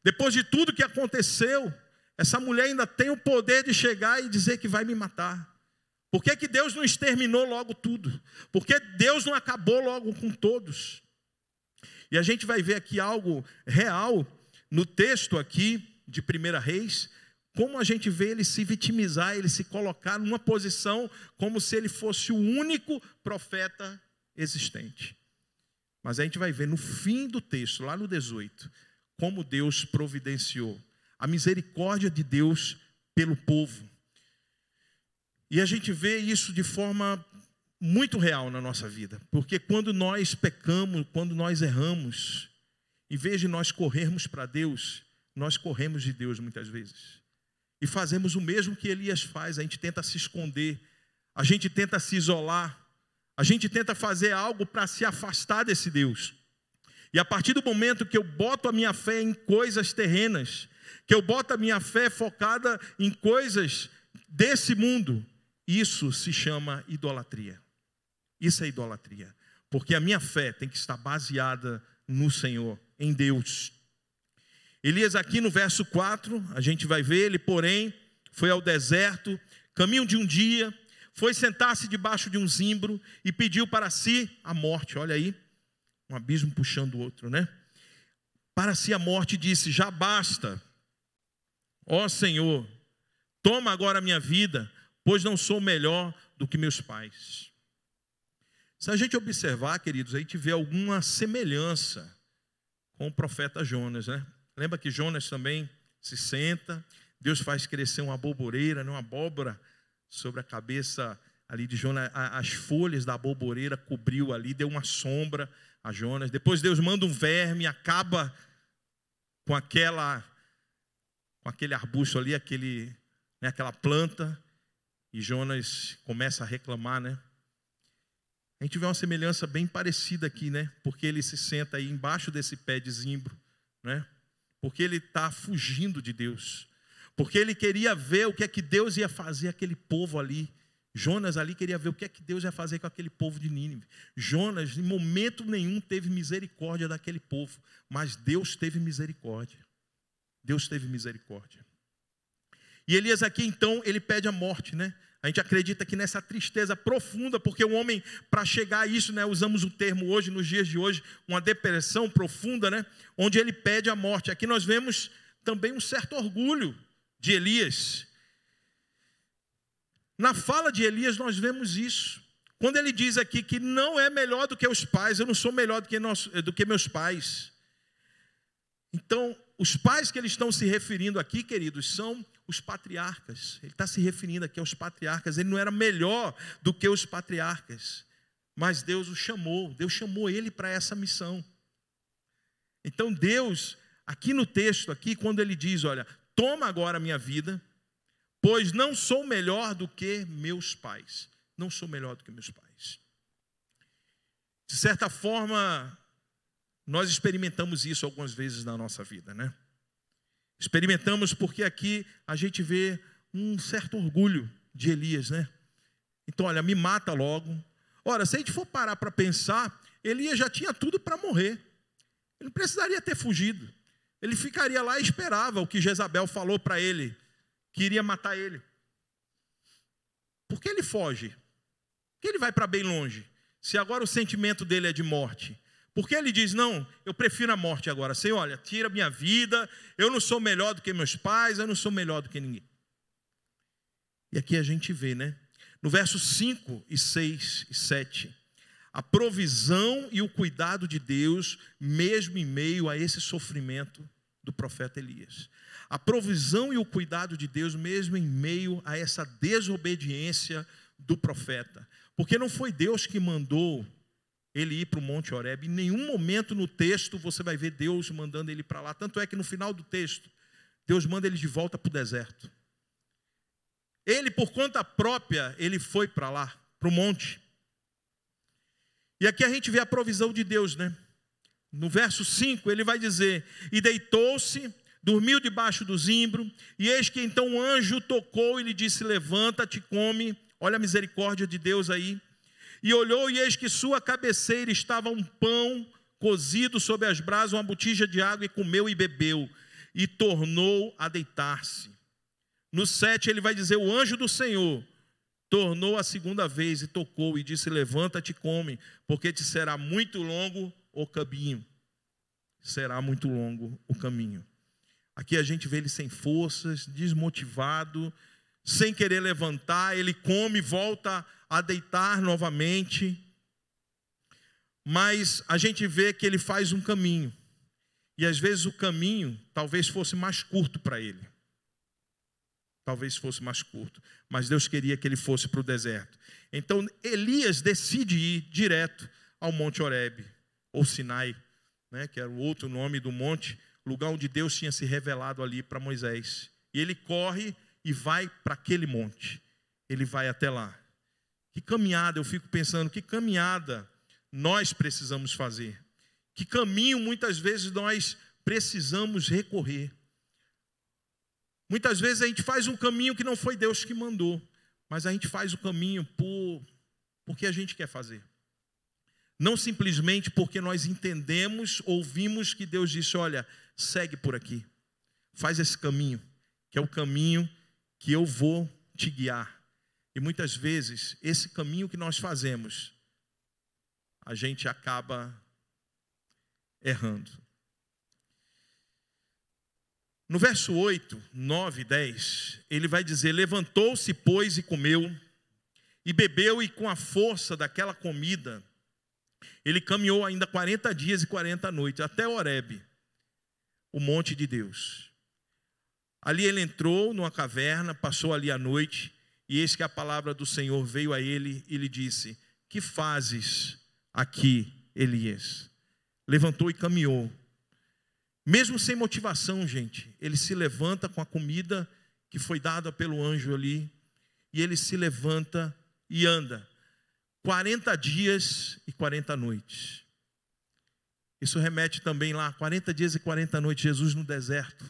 Depois de tudo que aconteceu, essa mulher ainda tem o poder de chegar e dizer que vai me matar. Por que Deus não exterminou logo tudo? Por que Deus não acabou logo com todos? E a gente vai ver aqui algo real no texto aqui de 1 Reis, como a gente vê ele se vitimizar, ele se colocar numa posição como se ele fosse o único profeta existente. Mas a gente vai ver no fim do texto, lá no 18, como Deus providenciou a misericórdia de Deus pelo povo. E a gente vê isso de forma muito real na nossa vida, porque quando nós pecamos, quando nós erramos, em vez de nós corrermos para Deus, nós corremos de Deus muitas vezes. E fazemos o mesmo que Elias faz, a gente tenta se esconder, a gente tenta se isolar, a gente tenta fazer algo para se afastar desse Deus. E a partir do momento que eu boto a minha fé em coisas terrenas, que eu boto a minha fé focada em coisas desse mundo, isso se chama idolatria. Isso é idolatria. Porque a minha fé tem que estar baseada no Senhor, em Deus. Elias aqui no verso 4, a gente vai ver, ele porém foi ao deserto, caminho de um dia, foi sentar-se debaixo de um zimbro e pediu para si a morte. Olha aí, um abismo puxando o outro, né? Para si a morte disse: já basta, ó Senhor, toma agora a minha vida, pois não sou melhor do que meus pais. Se a gente observar, queridos, a gente vê alguma semelhança com o profeta Jonas, né? Lembra que Jonas também se senta, Deus faz crescer uma aboboreira, uma abóbora sobre a cabeça ali de Jonas, as folhas da aboboreira cobriu ali, deu uma sombra a Jonas. Depois Deus manda um verme, acaba com aquele arbusto ali, aquela planta, e Jonas começa a reclamar, né? A gente vê uma semelhança bem parecida aqui, né? Porque ele se senta aí embaixo desse pé de zimbro, né? Porque ele está fugindo de Deus. Porque ele queria ver o que é que Deus ia fazer aquele povo ali. Jonas ali queria ver o que é que Deus ia fazer com aquele povo de Nínive. Jonas, em momento nenhum, teve misericórdia daquele povo. Mas Deus teve misericórdia. Deus teve misericórdia. E Elias aqui, então, ele pede a morte, né? A gente acredita que nessa tristeza profunda, porque o homem, para chegar a isso, né, usamos o termo hoje, nos dias de hoje, uma depressão profunda, né, onde ele pede a morte. Aqui nós vemos também um certo orgulho de Elias. Na fala de Elias nós vemos isso. Quando ele diz aqui que não é melhor do que os pais, eu não sou melhor do que meus pais. Então, os pais que eles estão se referindo aqui, queridos, são os patriarcas. Ele está se referindo aqui aos patriarcas. Ele não era melhor do que os patriarcas, mas Deus o chamou. Deus chamou ele para essa missão. Então Deus, aqui no texto, aqui quando ele diz, olha, toma agora a minha vida, pois não sou melhor do que meus pais. Não sou melhor do que meus pais. De certa forma, nós experimentamos isso algumas vezes na nossa vida, né? Experimentamos porque aqui a gente vê um certo orgulho de Elias, né? Então, olha, me mata logo. Ora, se a gente for parar para pensar, Elias já tinha tudo para morrer. Ele não precisaria ter fugido. Ele ficaria lá e esperava o que Jezabel falou para ele, que iria matar ele. Por que ele foge? Por que ele vai para bem longe? Se agora o sentimento dele é de morte. Porque ele diz, não, eu prefiro a morte agora. Senhor, olha, tira a minha vida, eu não sou melhor do que meus pais, eu não sou melhor do que ninguém. E aqui a gente vê, né? No verso 5 e 6 e 7, a provisão e o cuidado de Deus, mesmo em meio a esse sofrimento do profeta Elias. A provisão e o cuidado de Deus, mesmo em meio a essa desobediência do profeta. Porque não foi Deus que mandou ele ir para o Monte Horebe. Em nenhum momento no texto você vai ver Deus mandando ele para lá. Tanto é que no final do texto, Deus manda ele de volta para o deserto. Ele, por conta própria, ele foi para lá, para o monte. E aqui a gente vê a provisão de Deus, né? No verso 5, ele vai dizer, e deitou-se, dormiu debaixo do zimbro, e eis que então um anjo tocou e lhe disse, levanta-te, come. Olha a misericórdia de Deus aí. E olhou, e eis que sua cabeceira estava um pão cozido sobre as brasas, uma botija de água, e comeu e bebeu, e tornou a deitar-se. No 7 ele vai dizer, o anjo do Senhor tornou a segunda vez e tocou, e disse, levanta-te e come, porque te será muito longo o caminho. Será muito longo o caminho. Aqui a gente vê ele sem forças, desmotivado, sem querer levantar, ele come, volta a deitar novamente, mas a gente vê que ele faz um caminho, e às vezes o caminho talvez fosse mais curto para ele, talvez fosse mais curto, mas Deus queria que ele fosse para o deserto. Então Elias decide ir direto ao Monte Horebe, ou Sinai, né, que era o outro nome do monte, lugar onde Deus tinha se revelado ali para Moisés, e ele corre e vai para aquele monte, ele vai até lá. Que caminhada, eu fico pensando, que caminhada nós precisamos fazer? Que caminho muitas vezes nós precisamos recorrer? Muitas vezes a gente faz um caminho que não foi Deus que mandou, mas a gente faz o caminho porque a gente quer fazer. Não simplesmente porque nós entendemos, ouvimos que Deus disse, olha, segue por aqui, faz esse caminho, que é o caminho que eu vou te guiar. E muitas vezes, esse caminho que nós fazemos, a gente acaba errando. No verso 8, 9 e 10, ele vai dizer, levantou-se, pois, e comeu, e bebeu, e com a força daquela comida, ele caminhou ainda 40 dias e 40 noites, até Horebe, o monte de Deus. Ali ele entrou numa caverna, passou ali a noite, e eis que a palavra do Senhor veio a ele e lhe disse: que fazes aqui, Elias? Levantou e caminhou. Mesmo sem motivação, gente, ele se levanta com a comida que foi dada pelo anjo ali, e ele se levanta e anda 40 dias e 40 noites. Isso remete também lá, 40 dias e 40 noites, Jesus no deserto,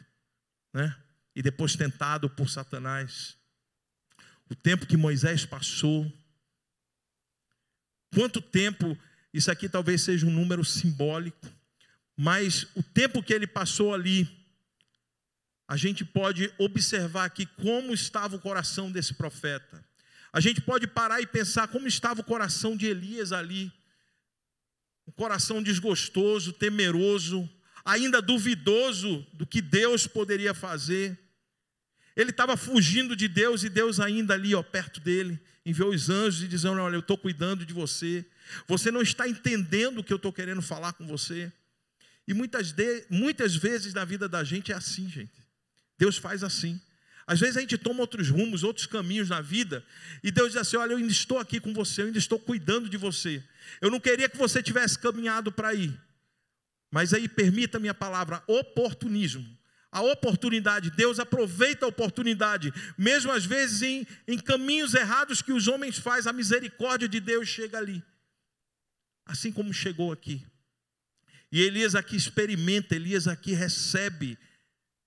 né? E depois tentado por Satanás. O tempo que Moisés passou. Quanto tempo, isso aqui talvez seja um número simbólico, mas o tempo que ele passou ali, a gente pode observar aqui como estava o coração desse profeta. A gente pode parar e pensar como estava o coração de Elias ali. Um coração desgostoso, temeroso, ainda duvidoso do que Deus poderia fazer. Ele estava fugindo de Deus, e Deus ainda ali, ó, perto dele, enviou os anjos e dizendo: olha, eu estou cuidando de você. Você não está entendendo o que eu estou querendo falar com você. E muitas vezes na vida da gente é assim, gente. Deus faz assim. Às vezes a gente toma outros rumos, outros caminhos na vida, e Deus diz assim: olha, eu ainda estou aqui com você, eu ainda estou cuidando de você. Eu não queria que você tivesse caminhado para aí. Mas aí, permita a minha palavra, oportunismo. A oportunidade, Deus aproveita a oportunidade, mesmo às vezes em caminhos errados que os homens fazem, a misericórdia de Deus chega ali. Assim como chegou aqui. E Elias aqui experimenta, Elias aqui recebe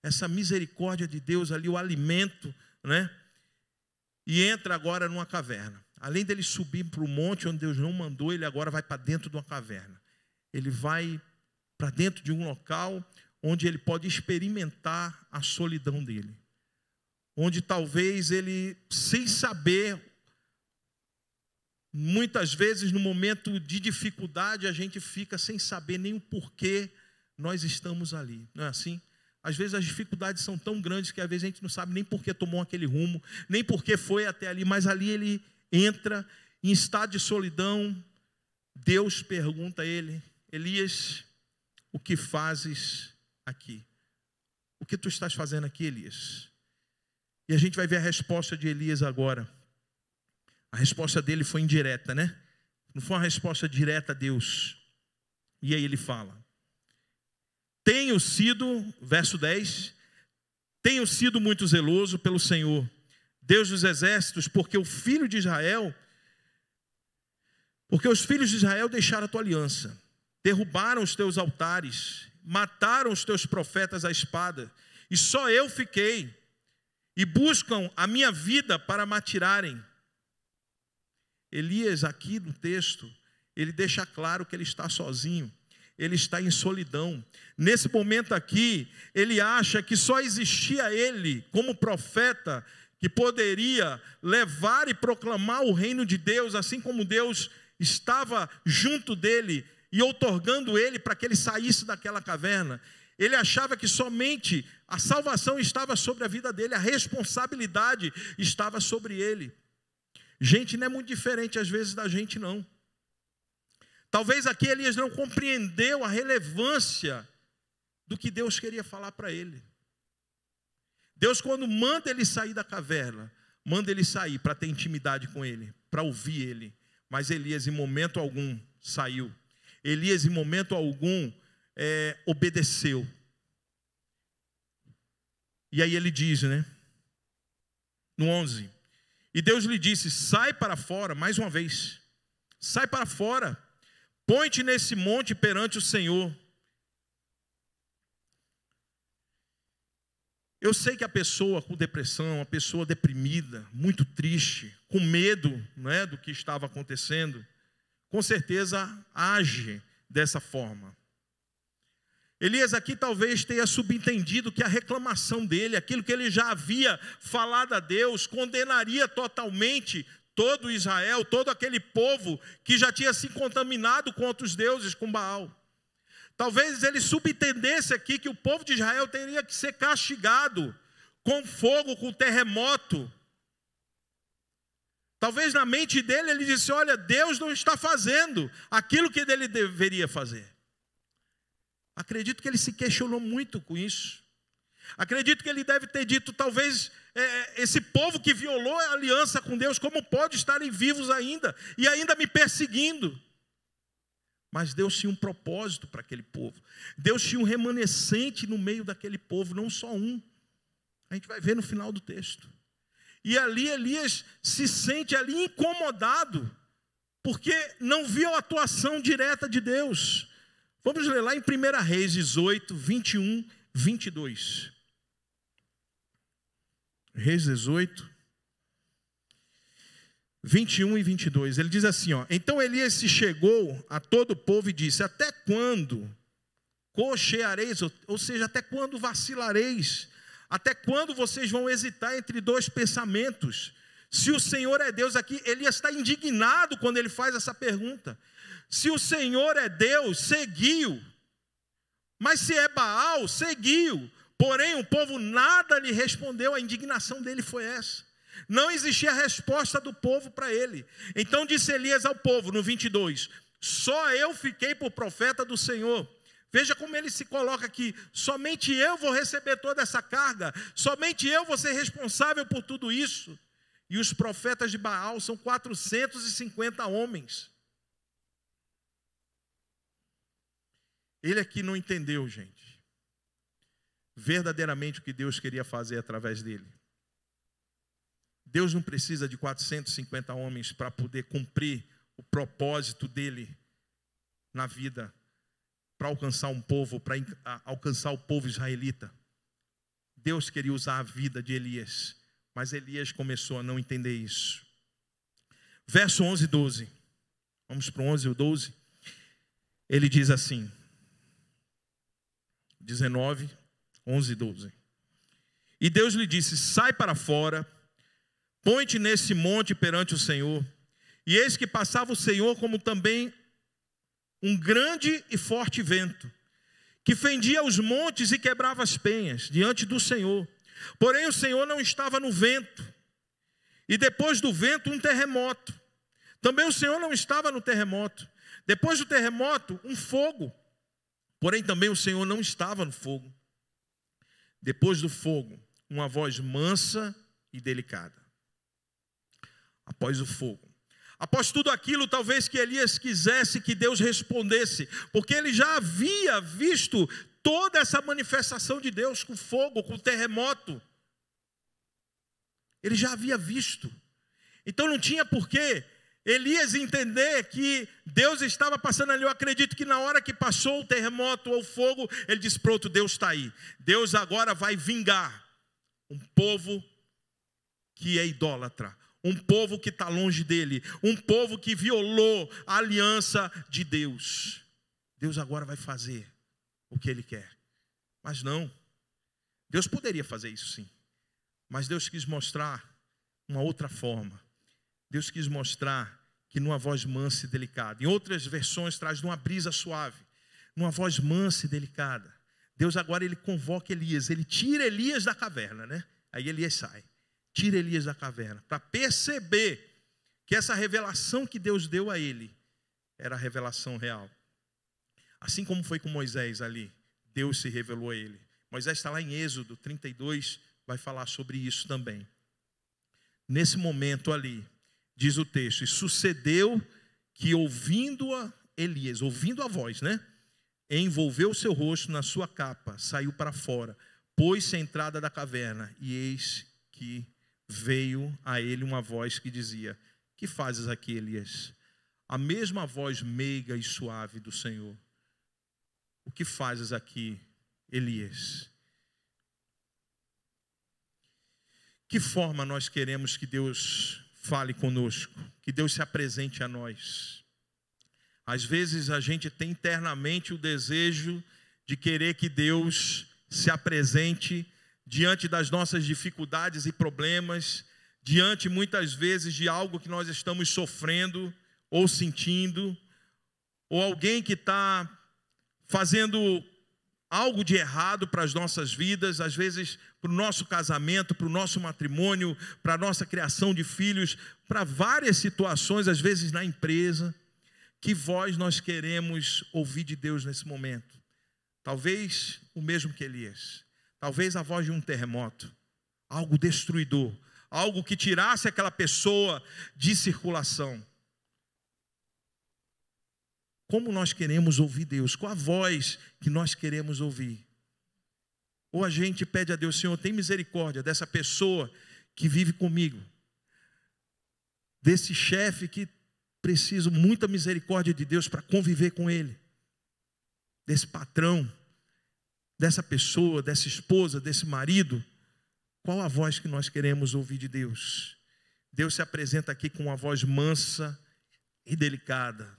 essa misericórdia de Deus ali, o alimento, né? E entra agora numa caverna. Além dele subir para o monte onde Deus não mandou, ele agora vai para dentro de uma caverna. Ele vai para dentro de um local onde ele pode experimentar a solidão dele. Onde talvez ele, sem saber, muitas vezes no momento de dificuldade, a gente fica sem saber nem o porquê nós estamos ali. Não é assim? Às vezes as dificuldades são tão grandes que às vezes a gente não sabe nem por que tomou aquele rumo, nem por que foi até ali, mas ali ele entra em estado de solidão. Deus pergunta a ele: Elias, o que fazes aqui? O que tu estás fazendo aqui, Elias? E a gente vai ver a resposta de Elias agora. A resposta dele foi indireta, né? Não foi uma resposta direta a Deus. E aí ele fala: tenho sido, verso 10, tenho sido muito zeloso pelo Senhor, Deus dos exércitos, porque os filhos de Israel deixaram a tua aliança, derrubaram os teus altares, mataram os teus profetas à espada, e só eu fiquei, e buscam a minha vida para me atirarem. Elias aqui no texto, ele deixa claro que ele está sozinho, ele está em solidão. Nesse momento aqui, ele acha que só existia ele como profeta que poderia levar e proclamar o reino de Deus, assim como Deus estava junto dele e outorgando ele para que ele saísse daquela caverna. Ele achava que somente a salvação estava sobre a vida dele, a responsabilidade estava sobre ele. Gente, não é muito diferente às vezes da gente, não. Talvez aqui Elias não compreendeu a relevância do que Deus queria falar para ele. Deus, quando manda ele sair da caverna, manda ele sair para ter intimidade com ele, para ouvir ele. Mas Elias em momento algum saiu. Elias em momento algum obedeceu. E aí ele diz, né? No 11. E Deus lhe disse: sai para fora, mais uma vez. Sai para fora. Põe-te nesse monte perante o Senhor. Eu sei que a pessoa com depressão, a pessoa deprimida, muito triste, com medo, não é, do que estava acontecendo, com certeza age dessa forma. Elias aqui talvez tenha subentendido que a reclamação dele, aquilo que ele já havia falado a Deus, condenaria totalmente todo Israel, todo aquele povo que já tinha se contaminado com outros deuses, com Baal. Talvez ele subentendesse aqui que o povo de Israel teria que ser castigado com fogo, com terremoto. Talvez na mente dele ele disse: olha, Deus não está fazendo aquilo que ele deveria fazer. Acredito que ele se questionou muito com isso. Acredito que ele deve ter dito, talvez, esse povo que violou a aliança com Deus, como pode estarem vivos ainda, e ainda me perseguindo? Mas Deus tinha um propósito para aquele povo. Deus tinha um remanescente no meio daquele povo, não só um. A gente vai ver no final do texto. E ali Elias se sente ali incomodado, porque não viu a atuação direta de Deus. Vamos ler lá em 1 Reis 18, 21, 22. Reis 18, 21 e 22. Ele diz assim, ó: Então Elias se chegou a todo o povo e disse: Até quando cocheareis, ou seja, até quando vacilareis? Até quando vocês vão hesitar entre dois pensamentos? Se o Senhor é Deus, aqui Elias está indignado quando ele faz essa pergunta. Se o Senhor é Deus, seguiu. Mas se é Baal, seguiu. Porém o povo nada lhe respondeu. A indignação dele foi essa. Não existia resposta do povo para ele. Então disse Elias ao povo, no 22, só eu fiquei por profeta do Senhor. Veja como ele se coloca aqui: somente eu vou receber toda essa carga, somente eu vou ser responsável por tudo isso. E os profetas de Baal são 450 homens. Ele aqui não entendeu, gente, verdadeiramente o que Deus queria fazer através dele. Deus não precisa de 450 homens para poder cumprir o propósito dele na vida, para alcançar um povo, para alcançar o povo israelita. Deus queria usar a vida de Elias, mas Elias começou a não entender isso. Verso 11 e 12. Vamos para o 11 e o 12. Ele diz assim, 19, 11 e 12. E Deus lhe disse: sai para fora, põe-te nesse monte perante o Senhor. E eis que passava o Senhor como também um grande e forte vento, que fendia os montes e quebrava as penhas diante do Senhor. Porém o Senhor não estava no vento. E depois do vento um terremoto. Também o Senhor não estava no terremoto. Depois do terremoto um fogo. Porém também o Senhor não estava no fogo. Depois do fogo uma voz mansa e delicada. Após o fogo. Após tudo aquilo, talvez que Elias quisesse que Deus respondesse, porque ele já havia visto toda essa manifestação de Deus com fogo, com terremoto. Ele já havia visto. Então não tinha porquê Elias entender que Deus estava passando ali. Eu acredito que na hora que passou o terremoto ou o fogo, ele disse: pronto, Deus está aí. Deus agora vai vingar um povo que é idólatra. Um povo que está longe dele. Um povo que violou a aliança de Deus. Deus agora vai fazer o que ele quer. Mas não. Deus poderia fazer isso sim. Mas Deus quis mostrar uma outra forma. Deus quis mostrar que numa voz mansa e delicada. Em outras versões traz numa brisa suave. Numa voz mansa e delicada. Deus agora ele convoca Elias. Ele tira Elias da caverna, né? Aí Elias sai. Tira Elias da caverna, para perceber que essa revelação que Deus deu a ele era a revelação real. Assim como foi com Moisés ali, Deus se revelou a ele. Moisés está lá em Êxodo 32, vai falar sobre isso também. Nesse momento ali, diz o texto: e sucedeu que ouvindo-a Elias, ouvindo a voz, né? Envolveu o seu rosto na sua capa, saiu para fora, pôs-se à entrada da caverna, e eis que veio a ele uma voz que dizia: que fazes aqui, Elias? A mesma voz meiga e suave do Senhor. O que fazes aqui, Elias? Que forma nós queremos que Deus fale conosco? Que Deus se apresente a nós? Às vezes a gente tem internamente o desejo de querer que Deus se apresente diante das nossas dificuldades e problemas, diante muitas vezes de algo que nós estamos sofrendo ou sentindo, ou alguém que está fazendo algo de errado para as nossas vidas, às vezes para o nosso casamento, para o nosso matrimônio, para a nossa criação de filhos, para várias situações, às vezes na empresa. Que voz nós queremos ouvir de Deus nesse momento? Talvez o mesmo que Elias. Talvez a voz de um terremoto, algo destruidor, algo que tirasse aquela pessoa de circulação. Como nós queremos ouvir Deus? Qual a voz que nós queremos ouvir? Ou a gente pede a Deus: Senhor, tem misericórdia dessa pessoa que vive comigo, desse chefe que preciso muita misericórdia de Deus para conviver com ele, desse patrão, dessa pessoa, dessa esposa, desse marido. Qual a voz que nós queremos ouvir de Deus? Deus se apresenta aqui com uma voz mansa e delicada.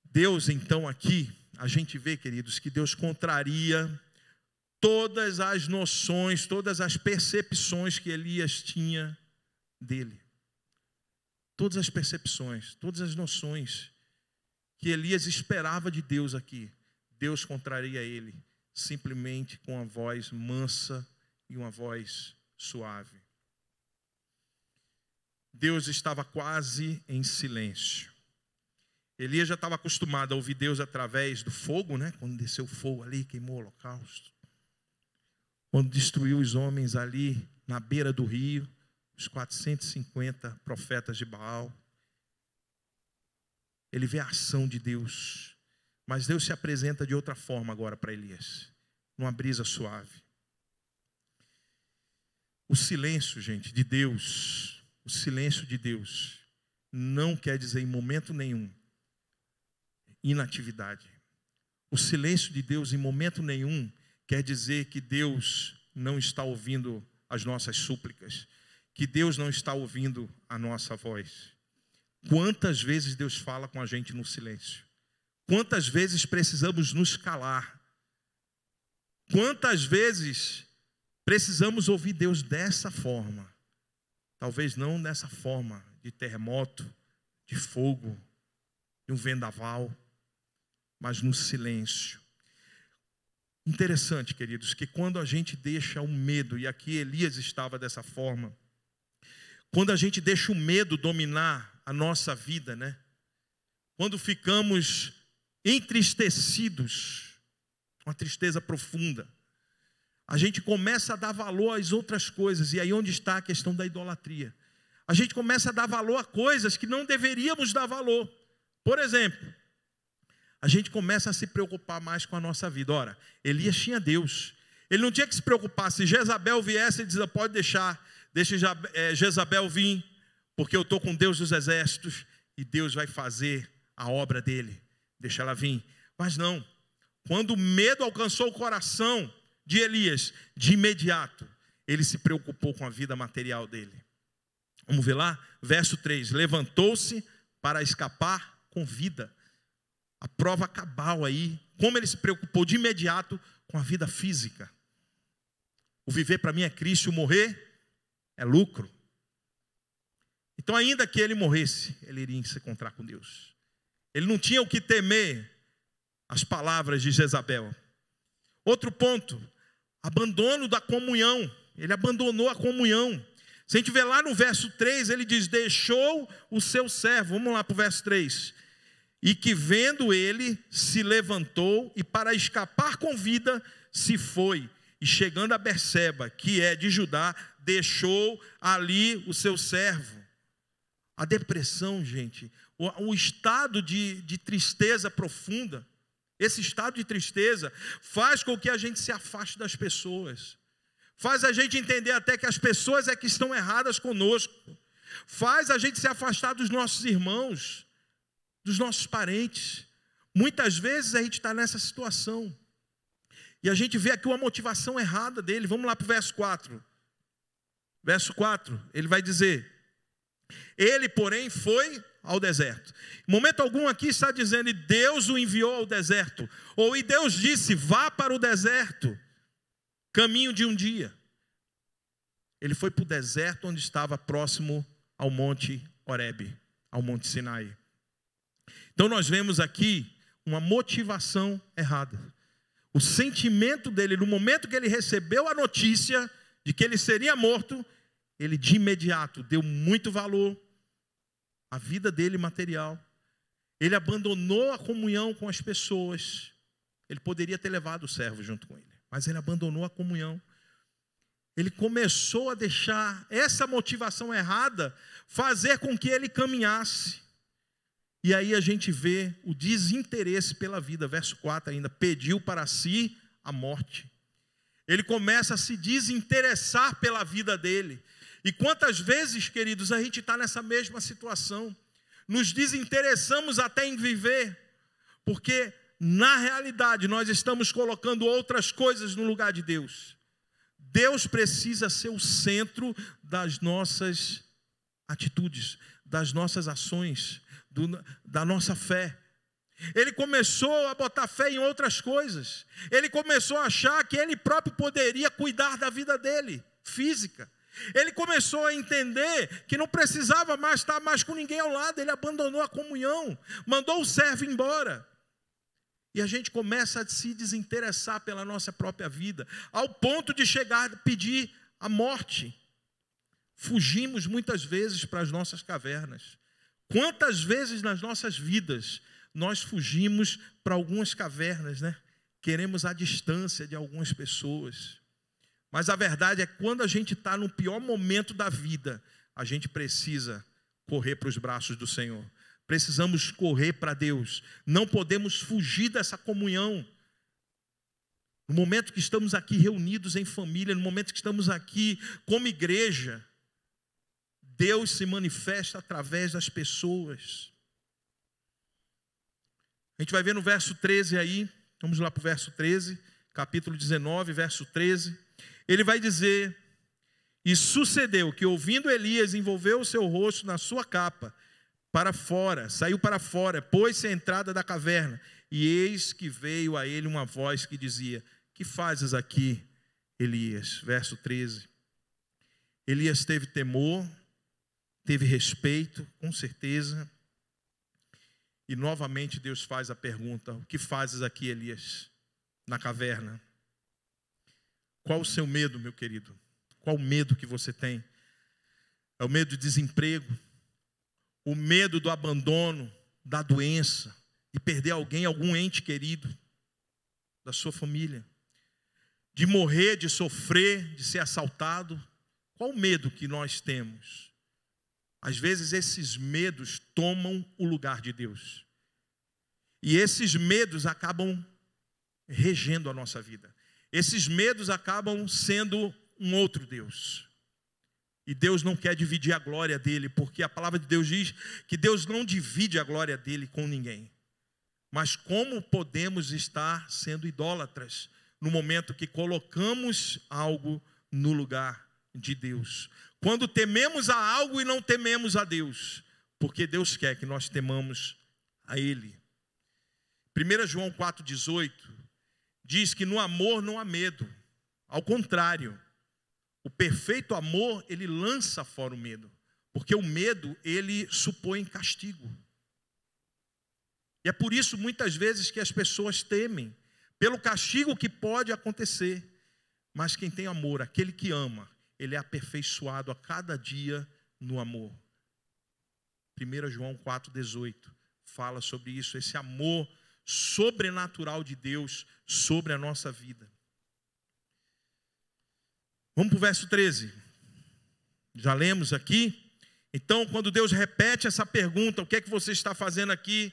Deus, então, aqui, a gente vê, queridos, que Deus contraria todas as noções, todas as percepções que Elias tinha dele. Todas as percepções, todas as noções que Elias esperava de Deus aqui, Deus contraria ele, simplesmente com uma voz mansa e uma voz suave. Deus estava quase em silêncio. Elias já estava acostumado a ouvir Deus através do fogo, né? Quando desceu o fogo ali, queimou o holocausto. Quando destruiu os homens ali na beira do rio, os 450 profetas de Baal. Ele vê a ação de Deus. Mas Deus se apresenta de outra forma agora para Elias, numa brisa suave. O silêncio, gente, de Deus, o silêncio de Deus não quer dizer em momento nenhum inatividade. O silêncio de Deus em momento nenhum quer dizer que Deus não está ouvindo as nossas súplicas, que Deus não está ouvindo a nossa voz. Quantas vezes Deus fala com a gente no silêncio? Quantas vezes precisamos nos calar? Quantas vezes precisamos ouvir Deus dessa forma? Talvez não dessa forma de terremoto, de fogo, de um vendaval, mas no silêncio. Interessante, queridos, que quando a gente deixa o medo, e aqui Elias estava dessa forma, quando a gente deixa o medo dominar a nossa vida, né? Quando ficamos entristecidos, uma tristeza profunda, a gente começa a dar valor às outras coisas, e aí onde está a questão da idolatria? A gente começa a dar valor a coisas que não deveríamos dar valor. Por exemplo, a gente começa a se preocupar mais com a nossa vida. Ora, Elias tinha Deus. Ele não tinha que se preocupar. Se Jezabel viesse, ele dizia: pode deixa Jezabel vir, porque eu estou com Deus dos exércitos, e Deus vai fazer a obra dele. Deixa ela vir. Mas não. Quando o medo alcançou o coração de Elias, de imediato, ele se preocupou com a vida material dele. Vamos ver lá? Verso 3. Levantou-se para escapar com vida. A prova cabal aí, como ele se preocupou de imediato com a vida física. O viver para mim é Cristo, o morrer é lucro. Então, ainda que ele morresse, ele iria se encontrar com Deus. Ele não tinha o que temer as palavras de Jezabel. Outro ponto, abandono da comunhão. Ele abandonou a comunhão. Se a gente ver lá no verso 3, ele diz: deixou o seu servo. Vamos lá para o verso 3. E que vendo ele, se levantou e para escapar com vida, se foi. E chegando a Berseba, que é de Judá, deixou ali o seu servo. A depressão, gente, o estado de tristeza profunda, esse estado de tristeza faz com que a gente se afaste das pessoas. Faz a gente entender até que as pessoas é que estão erradas conosco. Faz a gente se afastar dos nossos irmãos, dos nossos parentes. Muitas vezes a gente está nessa situação. E a gente vê aqui uma motivação errada dele. Vamos lá para o verso 4. Verso 4, ele vai dizer: ele, porém, foi ao deserto. Em momento algum aqui está dizendo: e Deus o enviou ao deserto. Ou e Deus disse: vá para o deserto, caminho de um dia. Ele foi para o deserto onde estava próximo ao monte Horebe, ao monte Sinai. Então nós vemos aqui uma motivação errada. O sentimento dele, no momento que ele recebeu a notícia de que ele seria morto, ele de imediato deu muito valor à vida dele material. Ele abandonou a comunhão com as pessoas. Ele poderia ter levado o servo junto com ele, mas ele abandonou a comunhão. Ele começou a deixar essa motivação errada fazer com que ele caminhasse. E aí a gente vê o desinteresse pela vida. Verso 4 ainda, pediu para si a morte. Ele começa a se desinteressar pela vida dele. E quantas vezes, queridos, a gente está nessa mesma situação. Nos desinteressamos até em viver, porque na realidade nós estamos colocando outras coisas no lugar de Deus. Deus precisa ser o centro das nossas atitudes, das nossas ações, da nossa fé. Ele começou a botar fé em outras coisas. Ele começou a achar que ele próprio poderia cuidar da vida dele, física. Ele começou a entender que não precisava mais estar mais com ninguém ao lado. Ele abandonou a comunhão, mandou o servo embora. E a gente começa a se desinteressar pela nossa própria vida, ao ponto de chegar a pedir a morte. Fugimos muitas vezes para as nossas cavernas. Quantas vezes nas nossas vidas nós fugimos para algumas cavernas, né? Queremos a distância de algumas pessoas. Mas a verdade é que quando a gente está no pior momento da vida, a gente precisa correr para os braços do Senhor. Precisamos correr para Deus. Não podemos fugir dessa comunhão. No momento que estamos aqui reunidos em família, no momento que estamos aqui como igreja, Deus se manifesta através das pessoas. A gente vai ver no verso 13 aí, vamos lá para o verso 13, capítulo 19, verso 13. Ele vai dizer: e sucedeu que, ouvindo Elias, envolveu o seu rosto na sua capa, para fora, saiu para fora, pôs-se à entrada da caverna, e eis que veio a ele uma voz que dizia: que fazes aqui, Elias? Verso 13. Elias teve temor, teve respeito, com certeza. E novamente Deus faz a pergunta: o que fazes aqui, Elias, na caverna? Qual o seu medo, meu querido? Qual o medo que você tem? É o medo do desemprego? O medo do abandono, da doença, de perder alguém, algum ente querido da sua família? De morrer, de sofrer, de ser assaltado? Qual o medo que nós temos? Às vezes esses medos tomam o lugar de Deus. E esses medos acabam regendo a nossa vida. Esses medos acabam sendo um outro Deus. E Deus não quer dividir a glória dele, porque a palavra de Deus diz que Deus não divide a glória dele com ninguém. Mas como podemos estar sendo idólatras no momento que colocamos algo no lugar de Deus? Quando tememos a algo e não tememos a Deus, porque Deus quer que nós temamos a Ele. 1 João 4,18 diz que no amor não há medo. Ao contrário, o perfeito amor, ele lança fora o medo. Porque o medo, ele supõe castigo. E é por isso muitas vezes que as pessoas temem, pelo castigo que pode acontecer. Mas quem tem amor, aquele que ama, ele é aperfeiçoado a cada dia no amor. 1 João 4,18 fala sobre isso, esse amor sobrenatural de Deus sobre a nossa vida. Vamos para o verso 13. Já lemos aqui. Então, quando Deus repete essa pergunta, o que é que você está fazendo aqui?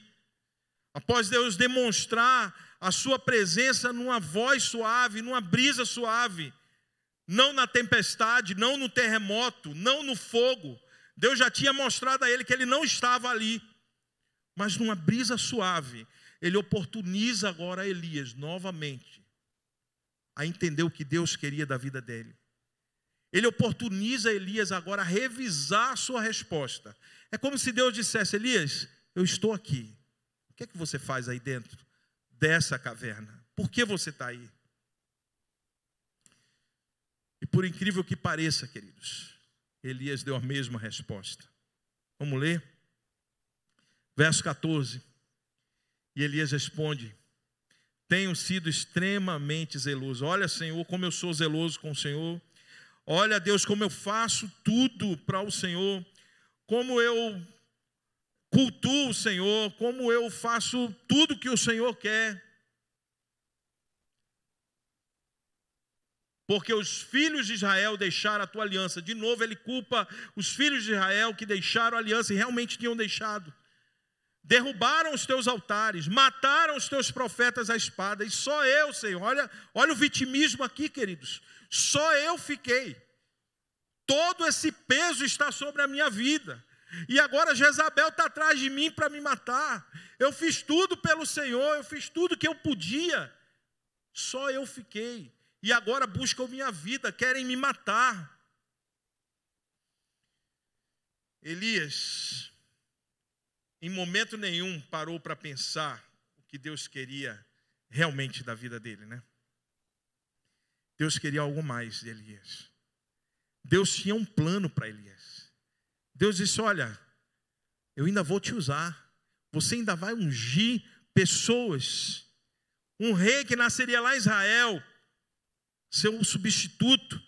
Após Deus demonstrar a sua presença numa voz suave, numa brisa suave, não na tempestade, não no terremoto, não no fogo. Deus já tinha mostrado a ele que ele não estava ali. Mas numa brisa suave, ele oportuniza agora Elias novamente a entender o que Deus queria da vida dele. Ele oportuniza Elias agora a revisar a sua resposta. É como se Deus dissesse: Elias, eu estou aqui. O que é que você faz aí dentro dessa caverna? Por que você está aí? E por incrível que pareça, queridos, Elias deu a mesma resposta. Vamos ler? Verso 14. E Elias responde: tenho sido extremamente zeloso. Olha, Senhor, como eu sou zeloso com o Senhor. Olha, Deus, como eu faço tudo para o Senhor. Como eu cultuo o Senhor. Como eu faço tudo que o Senhor quer. porque os filhos de Israel deixaram a tua aliança. De novo ele culpa os filhos de Israel que deixaram a aliança e realmente tinham deixado. Derrubaram os teus altares, mataram os teus profetas à espada, e só eu, Senhor, olha o vitimismo aqui, queridos, só eu fiquei. Todo esse peso está sobre a minha vida. E agora Jezabel está atrás de mim para me matar. Eu fiz tudo pelo Senhor, eu fiz tudo que eu podia. Só eu fiquei. E agora buscam minha vida, querem me matar. Elias, em momento nenhum, parou para pensar o que Deus queria realmente da vida dele, né? Deus queria algo mais de Elias. Deus tinha um plano para Elias. Deus disse: olha, eu ainda vou te usar. Você ainda vai ungir pessoas. Um rei que nasceria lá em Israel, seu substituto.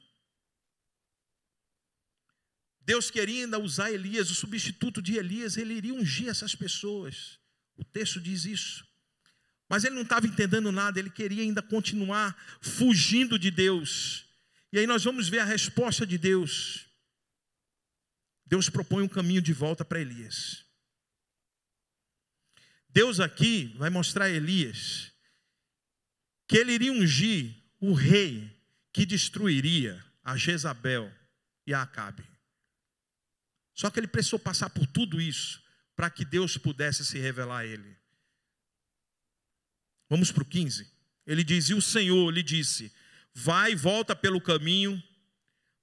Deus queria ainda usar Elias, o substituto de Elias. Ele iria ungir essas pessoas. O texto diz isso. Mas ele não estava entendendo nada. Ele queria ainda continuar fugindo de Deus. E aí nós vamos ver a resposta de Deus. Deus propõe um caminho de volta para Elias. Deus aqui vai mostrar a Elias que ele iria ungir o rei que destruiria a Jezabel e a Acabe. Só que ele precisou passar por tudo isso para que Deus pudesse se revelar a ele. Vamos para o 15. Ele diz: e o Senhor lhe disse: vai e volta pelo caminho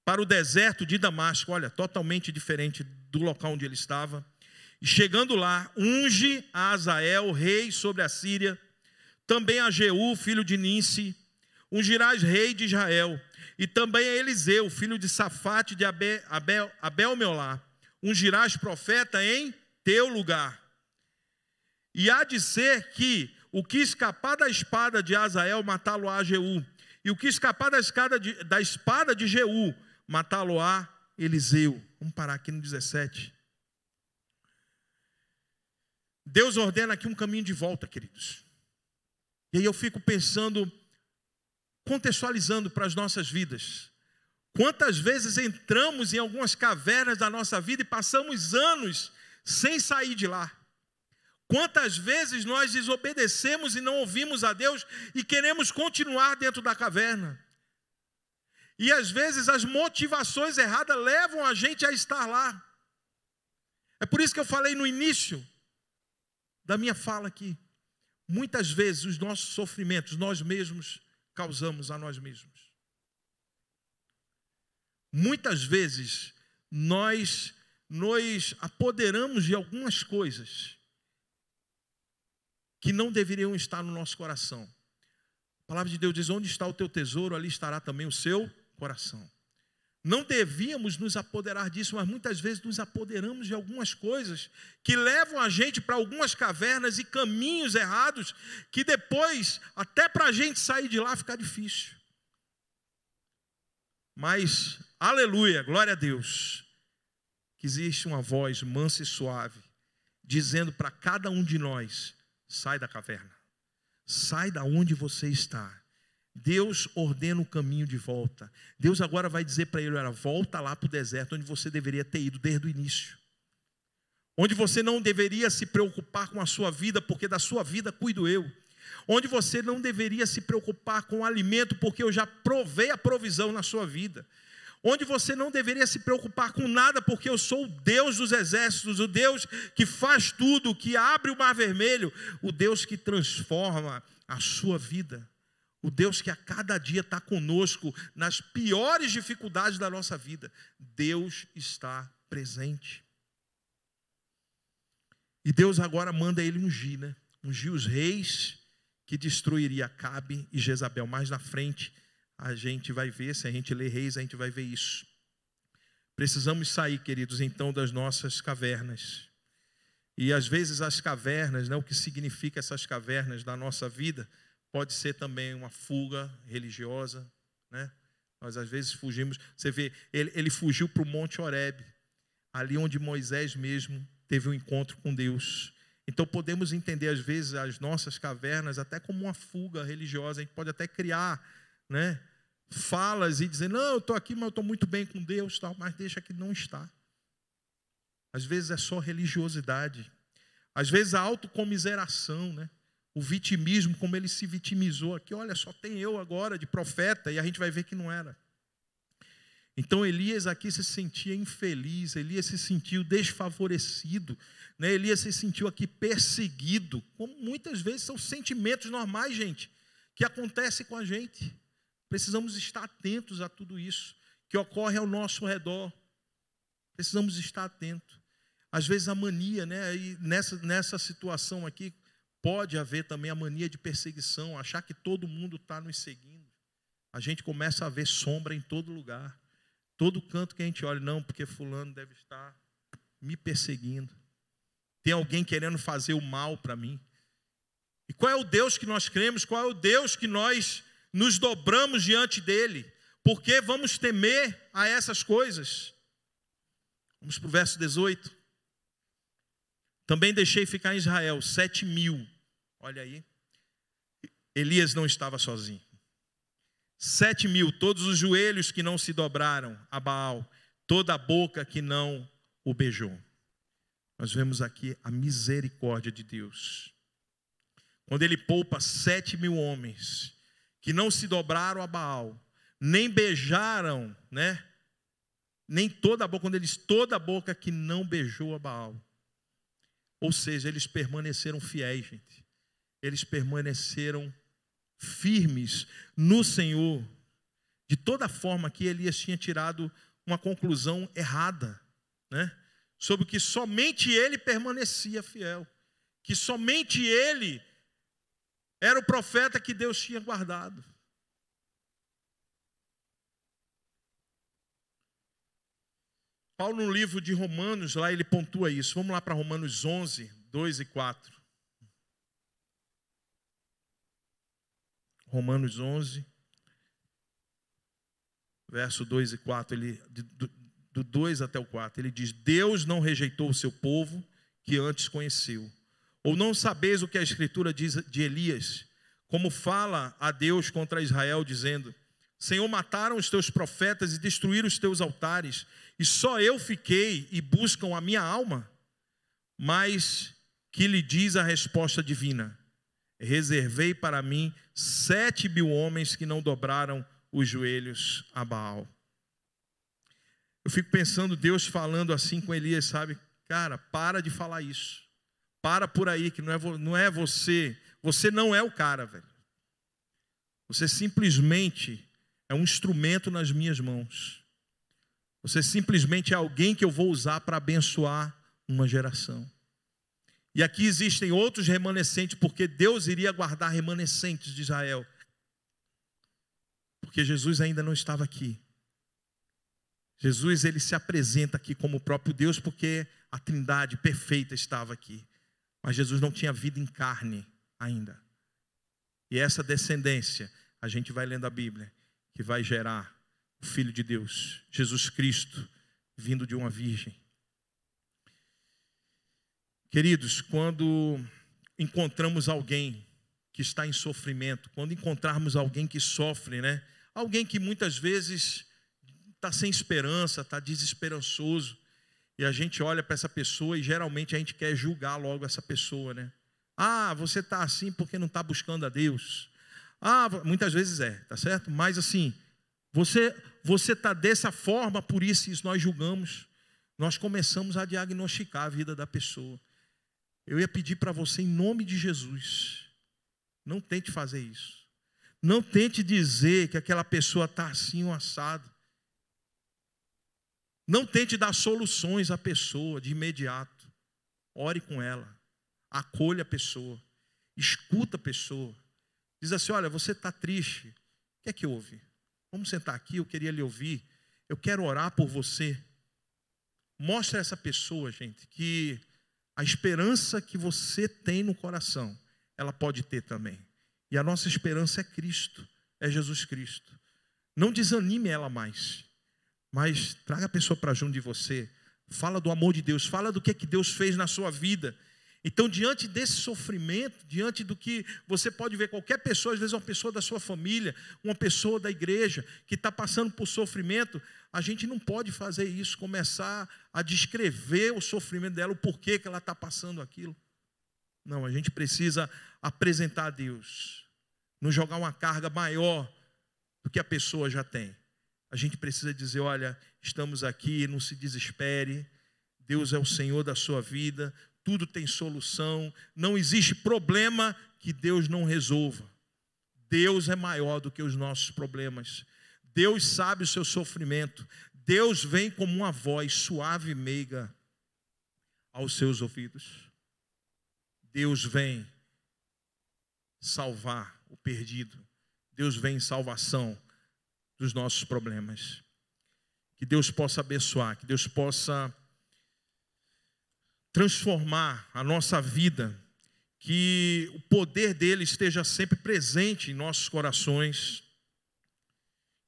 para o deserto de Damasco. Olha, totalmente diferente do local onde ele estava. E chegando lá, unge a Azael, rei sobre a Síria, também a Jeú, filho de Ninsi, ungirás rei de Israel, e também a Eliseu, filho de Safate de Abel-Meolá, ungirás profeta em teu lugar. E há de ser que o que escapar da espada de Azael, matá-lo-á Jeú, e o que escapar da espada de Jeú, matá-lo-á Eliseu. Vamos parar aqui no 17. Deus ordena aqui um caminho de volta, queridos. E aí eu fico pensando, contextualizando para as nossas vidas. Quantas vezes entramos em algumas cavernas da nossa vida e passamos anos sem sair de lá? Quantas vezes nós desobedecemos e não ouvimos a Deus e queremos continuar dentro da caverna? E às vezes as motivações erradas levam a gente a estar lá. É por isso que eu falei no início da minha fala aqui. Muitas vezes os nossos sofrimentos nós mesmos causamos a nós mesmos. Muitas vezes nós nos apoderamos de algumas coisas que não deveriam estar no nosso coração. A palavra de Deus diz: onde está o teu tesouro, ali estará também o seu coração. Não devíamos nos apoderar disso, mas muitas vezes nos apoderamos de algumas coisas que levam a gente para algumas cavernas e caminhos errados, que depois, até para a gente sair de lá, fica difícil. Mas, aleluia, glória a Deus, que existe uma voz mansa e suave, dizendo para cada um de nós: sai da caverna, sai da onde você está. Deus ordena o caminho de volta. Deus agora vai dizer para ele: olha, volta lá para o deserto, onde você deveria ter ido desde o início. Onde você não deveria se preocupar com a sua vida, porque da sua vida cuido eu. Onde você não deveria se preocupar com o alimento, porque eu já provei a provisão na sua vida. Onde você não deveria se preocupar com nada, porque eu sou o Deus dos exércitos, o Deus que faz tudo, que abre o mar vermelho, o Deus que transforma a sua vida. O Deus que a cada dia está conosco nas piores dificuldades da nossa vida. Deus está presente. E Deus agora manda ele ungir, né? Ungir os reis que destruiria Acabe e Jezabel. Mais na frente a gente vai ver, se a gente ler Reis, a gente vai ver isso. Precisamos sair, queridos, então, das nossas cavernas. E às vezes as cavernas, né, o que significa essas cavernas da nossa vida, pode ser também uma fuga religiosa, né? Nós às vezes fugimos. Você vê, ele fugiu para o Monte Horebe, ali onde Moisés mesmo teve um encontro com Deus. Então podemos entender às vezes as nossas cavernas até como uma fuga religiosa. A gente pode até criar, né, falas e dizer, não, eu estou aqui, mas eu estou muito bem com Deus, tal, mas deixa que não está. Às vezes é só religiosidade. Às vezes a autocomiseração, né? O vitimismo, como ele se vitimizou aqui. Olha, só tem eu agora de profeta, e a gente vai ver que não era. Então Elias aqui se sentia infeliz, Elias se sentiu desfavorecido, né? Elias se sentiu aqui perseguido, como muitas vezes são sentimentos normais, gente, que acontecem com a gente. Precisamos estar atentos a tudo isso que ocorre ao nosso redor. Precisamos estar atentos. Às vezes a mania, né? E nessa situação aqui, pode haver também a mania de perseguição, achar que todo mundo está nos seguindo. A gente começa a ver sombra em todo lugar. Todo canto que a gente olha, não, porque fulano deve estar me perseguindo. Tem alguém querendo fazer o mal para mim. E qual é o Deus que nós cremos? Qual é o Deus que nós nos dobramos diante dele? Por que vamos temer a essas coisas? Vamos para o verso 18. Também deixei ficar em Israel 7.000. Olha aí. Elias não estava sozinho. 7.000, todos os joelhos que não se dobraram a Baal, toda a boca que não o beijou. Nós vemos aqui a misericórdia de Deus. Quando ele poupa 7.000 homens que não se dobraram a Baal, nem beijaram, né? Nem toda a boca, quando ele diz toda a boca que não beijou a Baal. Ou seja, eles permaneceram fiéis, gente. Eles permaneceram firmes no Senhor. De toda forma que Elias tinha tirado uma conclusão errada, né? Sobre que somente ele permanecia fiel. Que somente ele era o profeta que Deus tinha guardado. Paulo, no livro de Romanos, lá ele pontua isso. Vamos lá para Romanos 11, 2 e 4. Romanos 11, verso 2 e 4, do 2 até o 4, ele diz, Deus não rejeitou o seu povo que antes conheceu. Ou não sabeis o que a Escritura diz de Elias, como fala a Deus contra Israel, dizendo, Senhor, mataram os teus profetas e destruíram os teus altares, e só eu fiquei e buscam a minha alma. Mas que lhe diz a resposta divina? Reservei para mim 7.000 homens que não dobraram os joelhos a Baal. Eu fico pensando, Deus falando assim com Elias, sabe? Cara, para de falar isso. Para por aí, que não é você. Você não é o cara, velho. Você simplesmente é um instrumento nas minhas mãos. Você simplesmente é alguém que eu vou usar para abençoar uma geração. E aqui existem outros remanescentes, porque Deus iria guardar remanescentes de Israel. Porque Jesus ainda não estava aqui. Jesus, ele se apresenta aqui como o próprio Deus, porque a Trindade perfeita estava aqui. Mas Jesus não tinha vida em carne ainda. E essa descendência, a gente vai lendo a Bíblia, que vai gerar o Filho de Deus, Jesus Cristo, vindo de uma virgem. Queridos, quando encontramos alguém que está em sofrimento, quando encontrarmos alguém que sofre, né? Alguém que muitas vezes está sem esperança, está desesperançoso, e a gente olha para essa pessoa e geralmente a gente quer julgar logo essa pessoa, né? Ah, você está assim porque não está buscando a Deus. Ah, muitas vezes tá certo? Mas assim, você está dessa forma, por isso nós julgamos. Nós começamos a diagnosticar a vida da pessoa. Eu ia pedir para você, em nome de Jesus, não tente fazer isso. Não tente dizer que aquela pessoa está assim ou assado. Não tente dar soluções à pessoa de imediato. Ore com ela. Acolha a pessoa. Escuta a pessoa. Diz assim, olha, você está triste. O que é que houve? Vamos sentar aqui, eu queria lhe ouvir. Eu quero orar por você. Mostra a essa pessoa, gente, que a esperança que você tem no coração, ela pode ter também. E a nossa esperança é Cristo, é Jesus Cristo. Não desanime ela mais, mas traga a pessoa para junto de você. Fala do amor de Deus, fala do que Deus fez na sua vida. Então, diante desse sofrimento, diante do que você pode ver, qualquer pessoa, às vezes uma pessoa da sua família, uma pessoa da igreja, que está passando por sofrimento, a gente não pode fazer isso, começar a descrever o sofrimento dela, o porquê que ela está passando aquilo. Não, a gente precisa apresentar a Deus, não jogar uma carga maior do que a pessoa já tem. A gente precisa dizer, olha, estamos aqui, não se desespere, Deus é o Senhor da sua vida, tudo tem solução, não existe problema que Deus não resolva. Deus é maior do que os nossos problemas. Deus sabe o seu sofrimento. Deus vem como uma voz suave e meiga aos seus ouvidos. Deus vem salvar o perdido. Deus vem em salvação dos nossos problemas. Que Deus possa abençoar, que Deus possa transformar a nossa vida, que o poder dele esteja sempre presente em nossos corações,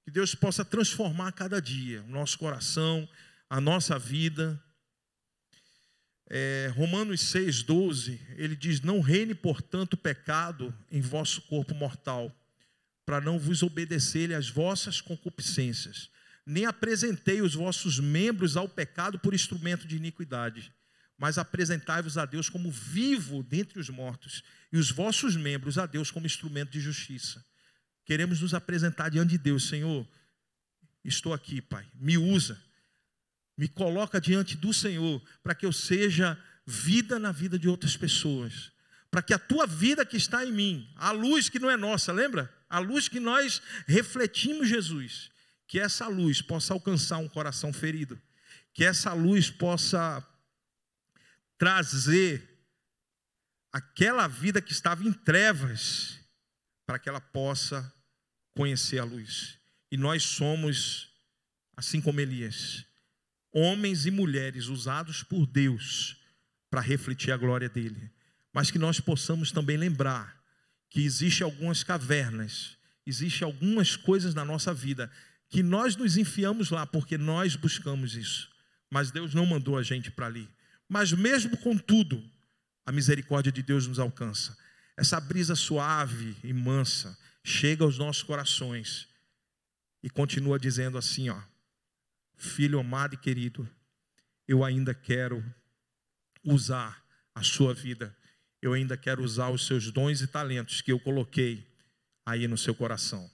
que Deus possa transformar a cada dia o nosso coração, a nossa vida. Romanos 6,12, ele diz, não reine portanto o pecado em vosso corpo mortal, para não vos obedecer às vossas concupiscências, nem apresentei os vossos membros ao pecado por instrumento de iniquidade, mas apresentai-vos a Deus como vivo dentre os mortos, e os vossos membros a Deus como instrumento de justiça. Queremos nos apresentar diante de Deus. Senhor, estou aqui, Pai, me usa, me coloca diante do Senhor, para que eu seja vida na vida de outras pessoas, para que a tua vida que está em mim, a luz que não é nossa, lembra? A luz que nós refletimos Jesus, que essa luz possa alcançar um coração ferido, que essa luz possa trazer aquela vida que estava em trevas, para que ela possa conhecer a luz. E nós somos, assim como Elias, homens e mulheres usados por Deus para refletir a glória dele. Mas que nós possamos também lembrar que existem algumas cavernas, existem algumas coisas na nossa vida que nós nos enfiamos lá porque nós buscamos isso. Mas Deus não mandou a gente para ali. Mas mesmo com tudo, a misericórdia de Deus nos alcança. Essa brisa suave e mansa chega aos nossos corações e continua dizendo assim, ó, filho amado e querido, eu ainda quero usar a sua vida, eu ainda quero usar os seus dons e talentos que eu coloquei aí no seu coração.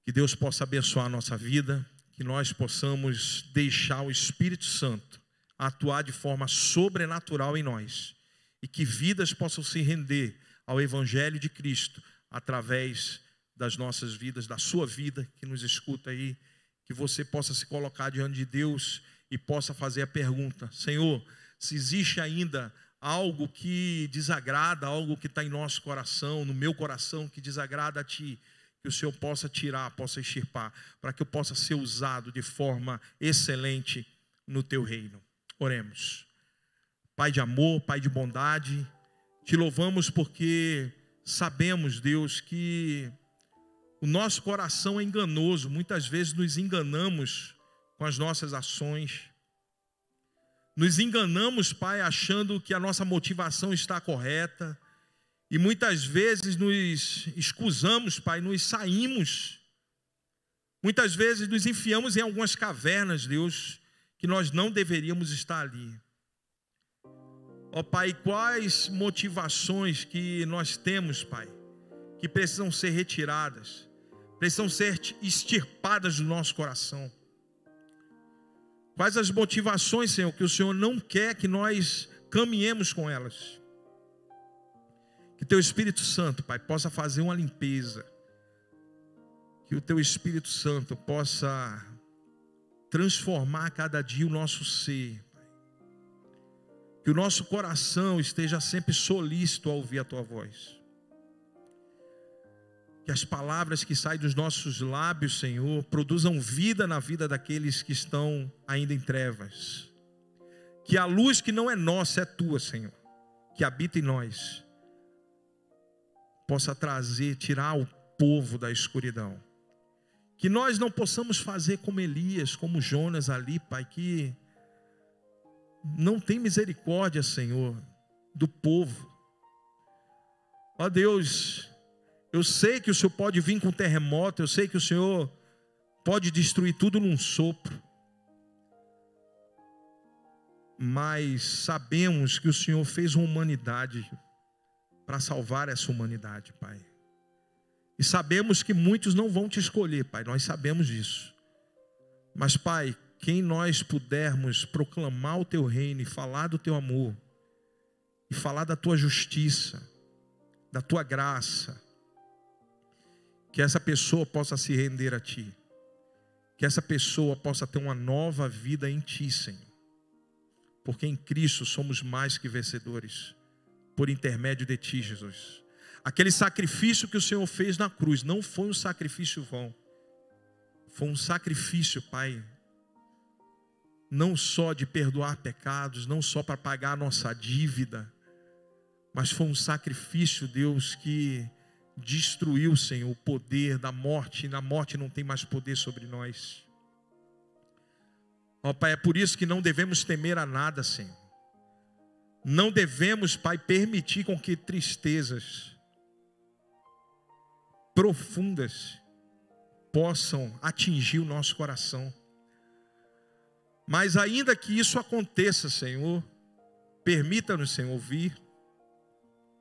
Que Deus possa abençoar a nossa vida, que nós possamos deixar o Espírito Santo atuar de forma sobrenatural em nós, e que vidas possam se render ao Evangelho de Cristo, através das nossas vidas, da sua vida, que nos escuta aí, que você possa se colocar diante de Deus e possa fazer a pergunta, Senhor, se existe ainda algo que desagrada, algo que está em nosso coração, no meu coração, que desagrada a Ti, que o Senhor possa tirar, possa extirpar, para que eu possa ser usado de forma excelente no Teu reino. Oremos. Pai de amor, Pai de bondade, Te louvamos porque sabemos, Deus, que o nosso coração é enganoso. Muitas vezes nos enganamos com as nossas ações. Nos enganamos, Pai, achando que a nossa motivação está correta. E muitas vezes nos excusamos, Pai, nos saímos. Muitas vezes nos enfiamos em algumas cavernas, Deus, que nós não deveríamos estar ali. Ó Pai, quais motivações que nós temos, Pai, que precisam ser retiradas, precisam ser extirpadas do nosso coração. Quais as motivações, Senhor, que o Senhor não quer que nós caminhemos com elas. Que Teu Espírito Santo, Pai, possa fazer uma limpeza. Que o Teu Espírito Santo possa transformar a cada dia o nosso ser, Pai. Que o nosso coração esteja sempre solícito a ouvir a Tua voz. Que as palavras que saem dos nossos lábios, Senhor, produzam vida na vida daqueles que estão ainda em trevas. Que a luz que não é nossa, é Tua, Senhor, que habita em nós, possa trazer, tirar o povo da escuridão. Que nós não possamos fazer como Elias, como Jonas ali, Pai, que não tem misericórdia, Senhor, do povo. Ó Deus, eu sei que o Senhor pode vir com terremoto, eu sei que o Senhor pode destruir tudo num sopro. Mas sabemos que o Senhor fez uma humanidade para salvar essa humanidade, Pai. E sabemos que muitos não vão te escolher, Pai, nós sabemos disso. Mas, Pai, quem nós pudermos proclamar o Teu reino e falar do Teu amor, e falar da Tua justiça, da Tua graça, que essa pessoa possa se render a Ti, que essa pessoa possa ter uma nova vida em Ti, Senhor. Porque em Cristo somos mais que vencedores, por intermédio de Ti, Jesus. Aquele sacrifício que o Senhor fez na cruz não foi um sacrifício vão. Foi um sacrifício, Pai, não só de perdoar pecados, não só para pagar a nossa dívida, mas foi um sacrifício, Deus, que destruiu, Senhor, o poder da morte, e na morte não tem mais poder sobre nós. Ó Pai, é por isso que não devemos temer a nada, Senhor. Não devemos, Pai, permitir com que tristezas profundas possam atingir o nosso coração. Mas ainda que isso aconteça, Senhor, permita-nos, Senhor, ouvir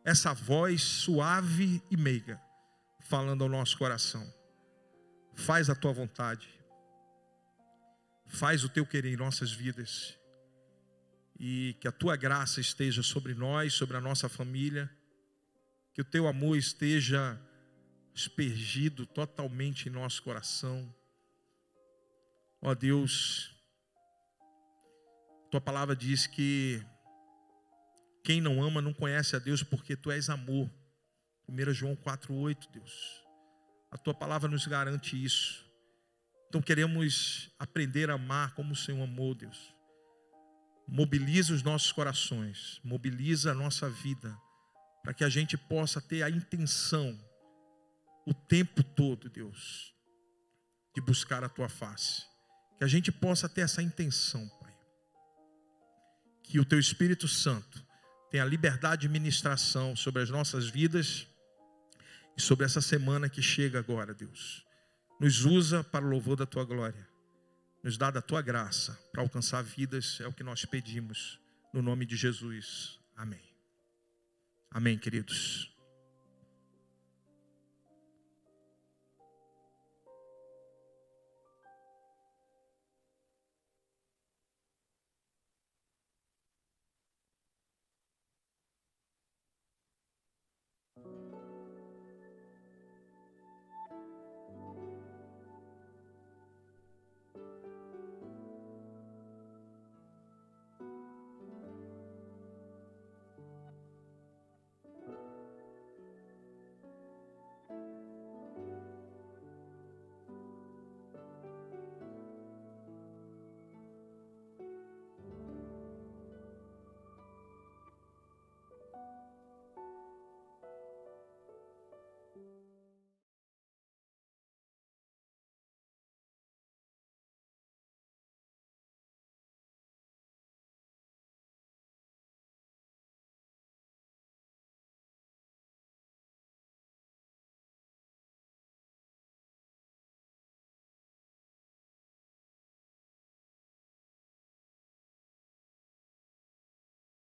essa voz suave e meiga falando ao nosso coração. Faz a Tua vontade. Faz o Teu querer em nossas vidas. E que a Tua graça esteja sobre nós, sobre a nossa família. Que o Teu amor esteja aspergido totalmente em nosso coração. Ó Deus, Tua palavra diz que quem não ama não conhece a Deus, porque Tu és amor. 1 João 4,8, Deus. A Tua palavra nos garante isso. Então queremos aprender a amar como o Senhor amou, Deus. Mobiliza os nossos corações, mobiliza a nossa vida, para que a gente possa ter a intenção, o tempo todo, Deus, de buscar a Tua face. Que a gente possa ter essa intenção, Pai. Que o Teu Espírito Santo tenha liberdade de ministração sobre as nossas vidas e sobre essa semana que chega agora, Deus. Nos usa para o louvor da Tua glória. Nos dá da Tua graça para alcançar vidas. É o que nós pedimos. No nome de Jesus. Amém. Amém, queridos.